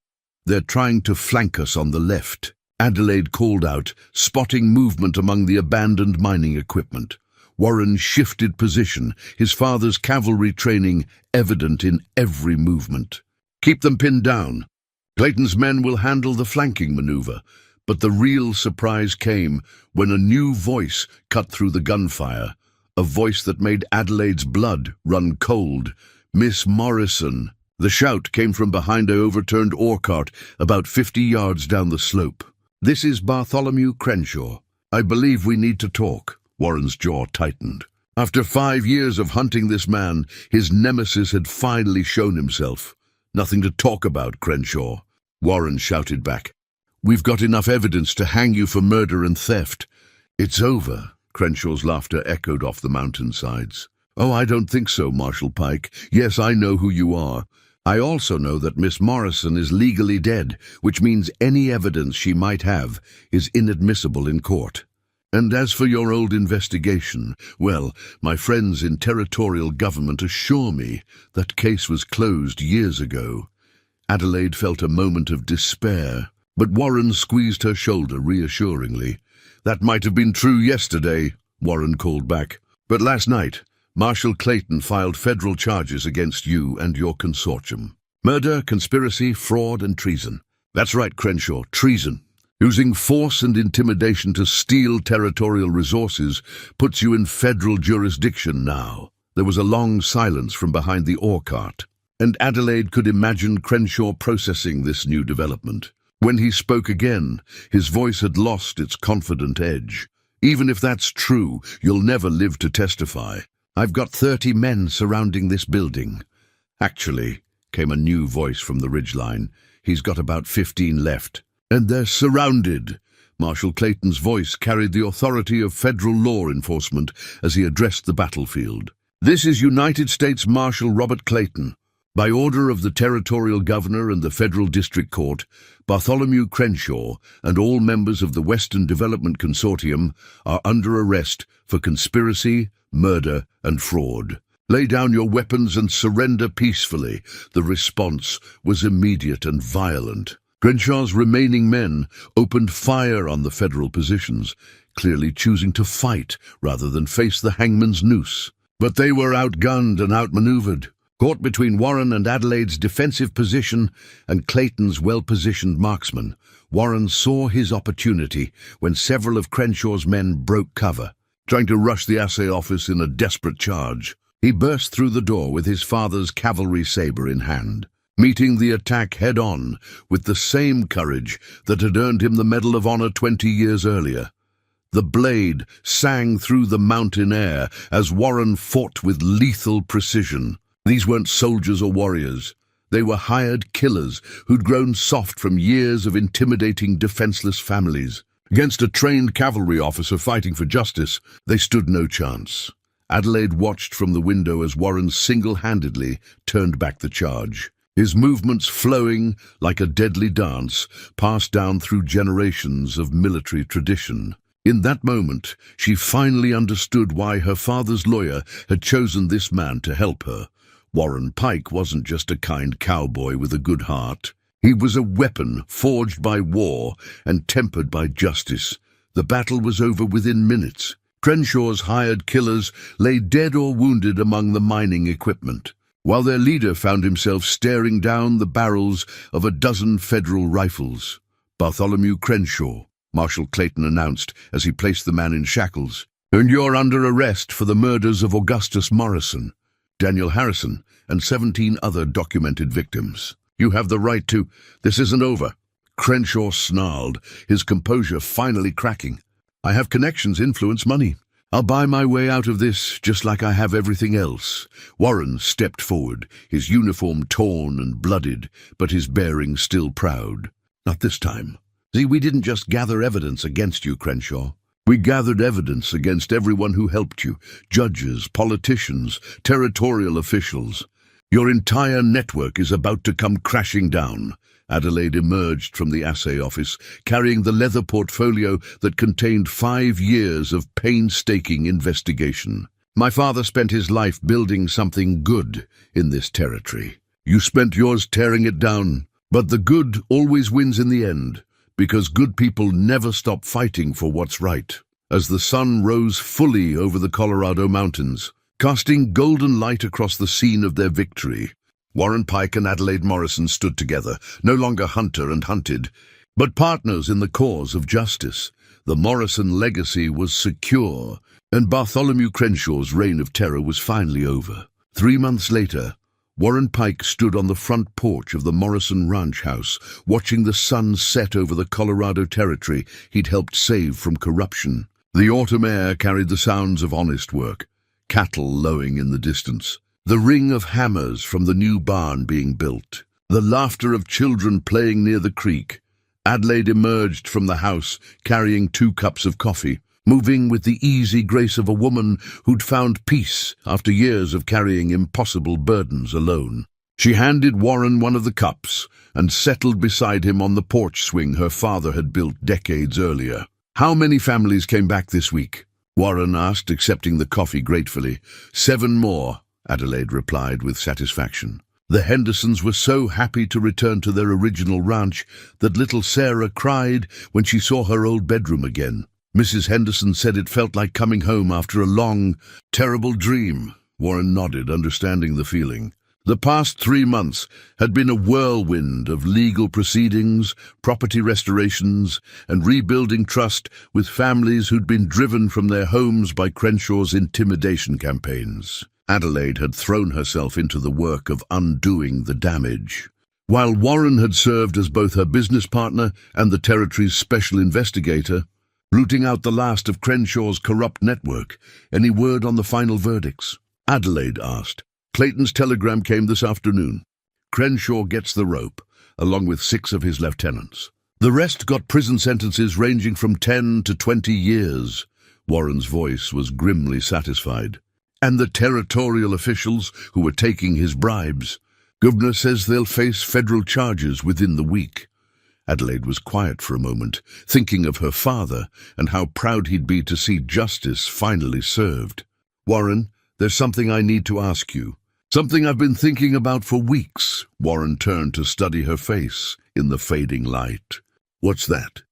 "They're trying to flank us on the left," Adelaide called out, spotting movement among the abandoned mining equipment. Warren shifted position, his father's cavalry training evident in every movement. "Keep them pinned down. Clayton's men will handle the flanking maneuver." But the real surprise came when a new voice cut through the gunfire, a voice that made Adelaide's blood run cold. "Miss Morrison." The shout came from behind an overturned ore cart about 50 yards down the slope. "This is Bartholomew Crenshaw. I believe we need to talk." Warren's jaw tightened. After 5 years of hunting this man, his nemesis had finally shown himself. "Nothing to talk about, Crenshaw," Warren shouted back. "We've got enough evidence to hang you for murder and theft." "It's over," Crenshaw's laughter echoed off the mountainsides. "Oh, I don't think so, Marshal Pike. Yes, I know who you are. I also know that Miss Morrison is legally dead, which means any evidence she might have is inadmissible in court. And as for your old investigation, well, my friends in territorial government assure me that case was closed years ago." Adelaide felt a moment of despair, but Warren squeezed her shoulder reassuringly. "That might have been true yesterday," Warren called back. "But last night, Marshal Clayton filed federal charges against you and your consortium. Murder, conspiracy, fraud, and treason." "That's right, Crenshaw, treason. Using force and intimidation to steal territorial resources puts you in federal jurisdiction now." There was a long silence from behind the ore cart, and Adelaide could imagine Crenshaw processing this new development. When he spoke again, his voice had lost its confident edge. "Even if that's true, you'll never live to testify. I've got 30 men surrounding this building." "Actually," came a new voice from the ridgeline, "he's got about 15 left. And they're surrounded." Marshal Clayton's voice carried the authority of federal law enforcement as he addressed the battlefield. "This is United States Marshal Robert Clayton. By order of the Territorial Governor and the Federal District Court, Bartholomew Crenshaw and all members of the Western Development Consortium are under arrest for conspiracy, murder, and fraud. Lay down your weapons and surrender peacefully." The response was immediate and violent. Crenshaw's remaining men opened fire on the federal positions, clearly choosing to fight rather than face the hangman's noose. But they were outgunned and outmaneuvered. Caught between Warren and Adelaide's defensive position and Clayton's well-positioned marksman, Warren saw his opportunity when several of Crenshaw's men broke cover, trying to rush the assay office in a desperate charge. He burst through the door with his father's cavalry saber in hand, meeting the attack head-on with the same courage that had earned him the Medal of Honor 20 years earlier. The blade sang through the mountain air as Warren fought with lethal precision. These weren't soldiers or warriors. They were hired killers who'd grown soft from years of intimidating defenseless families. Against a trained cavalry officer fighting for justice, they stood no chance. Adelaide watched from the window as Warren single-handedly turned back the charge. His movements flowing like a deadly dance, passed down through generations of military tradition. In that moment, she finally understood why her father's lawyer had chosen this man to help her. Warren Pike wasn't just a kind cowboy with a good heart. He was a weapon forged by war and tempered by justice. The battle was over within minutes. Crenshaw's hired killers lay dead or wounded among the mining equipment, while their leader found himself staring down the barrels of a dozen federal rifles. "Bartholomew Crenshaw," Marshal Clayton announced as he placed the man in shackles. "And you're under arrest for the murders of Augustus Morrison, Daniel Harrison, and 17 other documented victims. You have the right to—" "This isn't over," Crenshaw snarled, his composure finally cracking. "I have connections, influence, money. I'll buy my way out of this just like I have everything else. Warren stepped forward, his uniform torn and blooded, but his bearing still proud. Not this time. See, we didn't just gather evidence against you, Crenshaw. We gathered evidence against everyone who helped you, judges, politicians, territorial officials. Your entire network is about to come crashing down. Adelaide emerged from the assay office, carrying the leather portfolio that contained 5 years of painstaking investigation. My father spent his life building something good in this territory. You spent yours tearing it down, but the good always wins in the end, because good people never stop fighting for what's right. As the sun rose fully over the Colorado mountains, casting golden light across the scene of their victory, Warren Pike and Adelaide Morrison stood together, no longer hunter and hunted, but partners in the cause of justice. The Morrison legacy was secure, and Bartholomew Crenshaw's reign of terror was finally over. 3 months later, Warren Pike stood on the front porch of the Morrison ranch house, watching the sun set over the Colorado territory he'd helped save from corruption. The autumn air carried the sounds of honest work, cattle lowing in the distance, the ring of hammers from the new barn being built, the laughter of children playing near the creek. Adelaide emerged from the house, carrying 2 cups of coffee, moving with the easy grace of a woman who'd found peace after years of carrying impossible burdens alone. She handed Warren one of the cups and settled beside him on the porch swing her father had built decades earlier. "How many families came back this week?" Warren asked, accepting the coffee gratefully. 7 more, Adelaide replied with satisfaction. The Hendersons were so happy to return to their original ranch that little Sarah cried when she saw her old bedroom again. Mrs. Henderson said it felt like coming home after a long, terrible dream. Warren nodded, understanding the feeling. The past 3 months had been a whirlwind of legal proceedings, property restorations, and rebuilding trust with families who'd been driven from their homes by Crenshaw's intimidation campaigns. Adelaide had thrown herself into the work of undoing the damage. While Warren had served as both her business partner and the territory's special investigator, rooting out the last of Crenshaw's corrupt network. "Any word on the final verdicts?" Adelaide asked. "Clayton's telegram came this afternoon. Crenshaw gets the rope, along with 6 of his lieutenants. The rest got prison sentences ranging from 10 to 20 years. Warren's voice was grimly satisfied. "And the territorial officials who were taking his bribes, Governor says they'll face federal charges within the week." Adelaide was quiet for a moment, thinking of her father and how proud he'd be to see justice finally served. "Warren, there's something I need to ask you. Something I've been thinking about for weeks." Warren turned to study her face in the fading light. "What's that?"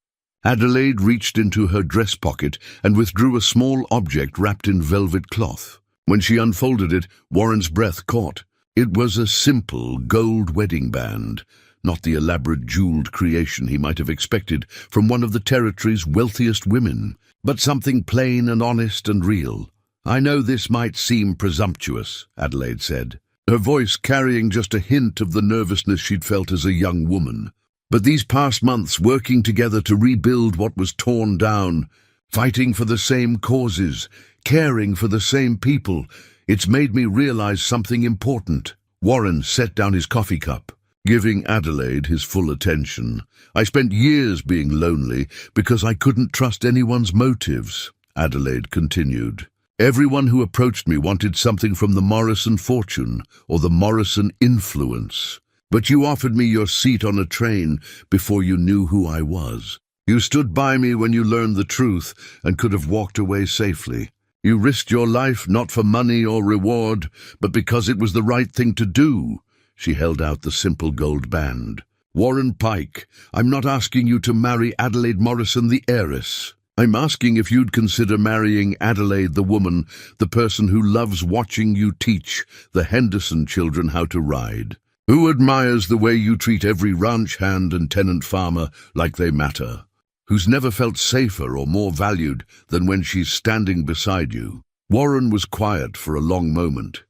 Adelaide reached into her dress pocket and withdrew a small object wrapped in velvet cloth. When she unfolded it, Warren's breath caught. It was a simple gold wedding band, not the elaborate jeweled creation he might have expected from one of the territory's wealthiest women, but something plain and honest and real. "I know this might seem presumptuous," Adelaide said, her voice carrying just a hint of the nervousness she'd felt as a young woman. "But these past months working together to rebuild what was torn down, fighting for the same causes, caring for the same people, it's made me realize something important." Warren set down his coffee cup, giving Adelaide his full attention. "I spent years being lonely because I couldn't trust anyone's motives," Adelaide continued. "Everyone who approached me wanted something from the Morrison fortune or the Morrison influence. But you offered me your seat on a train before you knew who I was. You stood by me when you learned the truth and could have walked away safely. You risked your life not for money or reward, but because it was the right thing to do." She held out the simple gold band. "Warren Pike, I'm not asking you to marry Adelaide Morrison, the heiress. I'm asking if you'd consider marrying Adelaide, the woman, the person who loves watching you teach the Henderson children how to ride, who admires the way you treat every ranch hand and tenant farmer like they matter, who's never felt safer or more valued than when she's standing beside you." Warren was quiet for a long moment,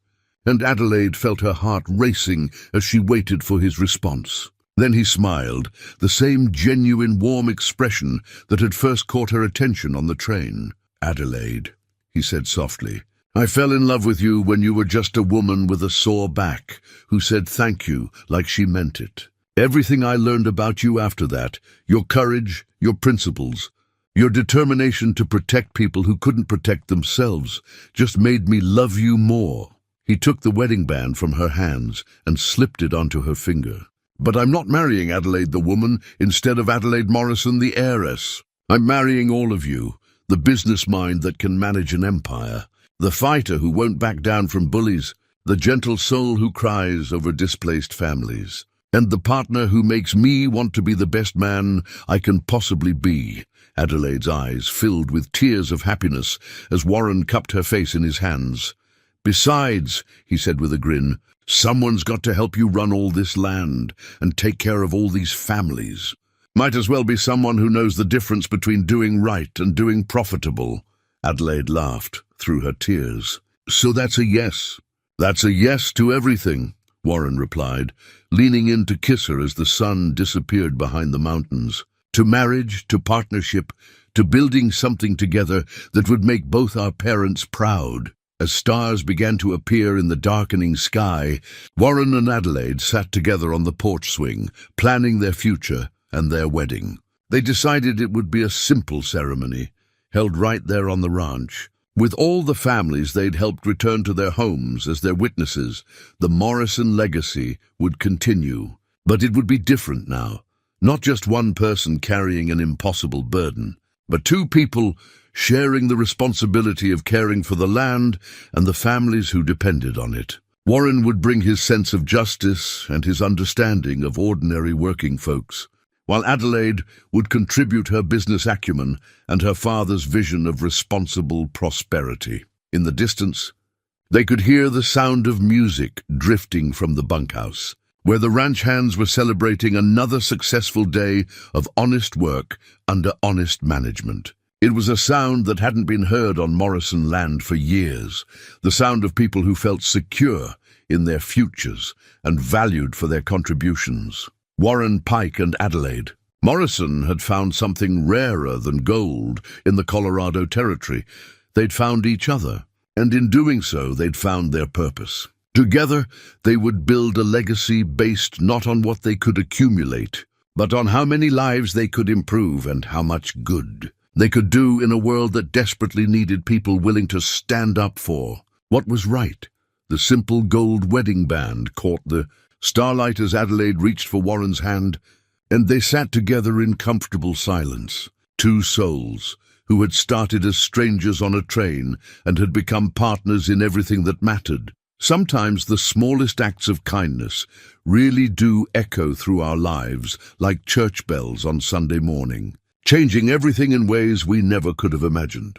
and Adelaide felt her heart racing as she waited for his response. Then he smiled, the same genuine, warm expression that had first caught her attention on the train. "Adelaide," he said softly. "I fell in love with you when you were just a woman with a sore back who said thank you like she meant it. Everything I learned about you after that, your courage, your principles, your determination to protect people who couldn't protect themselves, just made me love you more." He took the wedding band from her hands and slipped it onto her finger. "But I'm not marrying Adelaide the woman instead of Adelaide Morrison the heiress. I'm marrying all of you, the business mind that can manage an empire, the fighter who won't back down from bullies, the gentle soul who cries over displaced families, and the partner who makes me want to be the best man I can possibly be." Adelaide's eyes filled with tears of happiness as Warren cupped her face in his hands. "Besides," he said with a grin, "someone's got to help you run all this land and take care of all these families. Might as well be someone who knows the difference between doing right and doing profitable." Adelaide laughed through her tears. "So that's a yes." "That's a yes to everything," Warren replied, leaning in to kiss her as the sun disappeared behind the mountains. "To marriage, to partnership, to building something together that would make both our parents proud." As stars began to appear in the darkening sky, Warren and Adelaide sat together on the porch swing, planning their future and their wedding. They decided it would be a simple ceremony, held right there on the ranch. With all the families they'd helped return to their homes as their witnesses, the Morrison legacy would continue. But it would be different now. Not just one person carrying an impossible burden, but two people sharing the responsibility of caring for the land and the families who depended on it. Warren would bring his sense of justice and his understanding of ordinary working folks, while Adelaide would contribute her business acumen and her father's vision of responsible prosperity. In the distance, they could hear the sound of music drifting from the bunkhouse, where the ranch hands were celebrating another successful day of honest work under honest management. It was a sound that hadn't been heard on Morrison land for years, the sound of people who felt secure in their futures and valued for their contributions. Warren, Pike, and Adelaide. Morrison had found something rarer than gold in the Colorado Territory. They'd found each other, and in doing so, they'd found their purpose. Together, they would build a legacy based not on what they could accumulate, but on how many lives they could improve and how much good they could do in a world that desperately needed people willing to stand up for what was right. The simple gold wedding band caught the starlight as Adelaide reached for Warren's hand, and they sat together in comfortable silence. Two souls who had started as strangers on a train and had become partners in everything that mattered. Sometimes the smallest acts of kindness really do echo through our lives like church bells on Sunday morning, changing everything in ways we never could have imagined.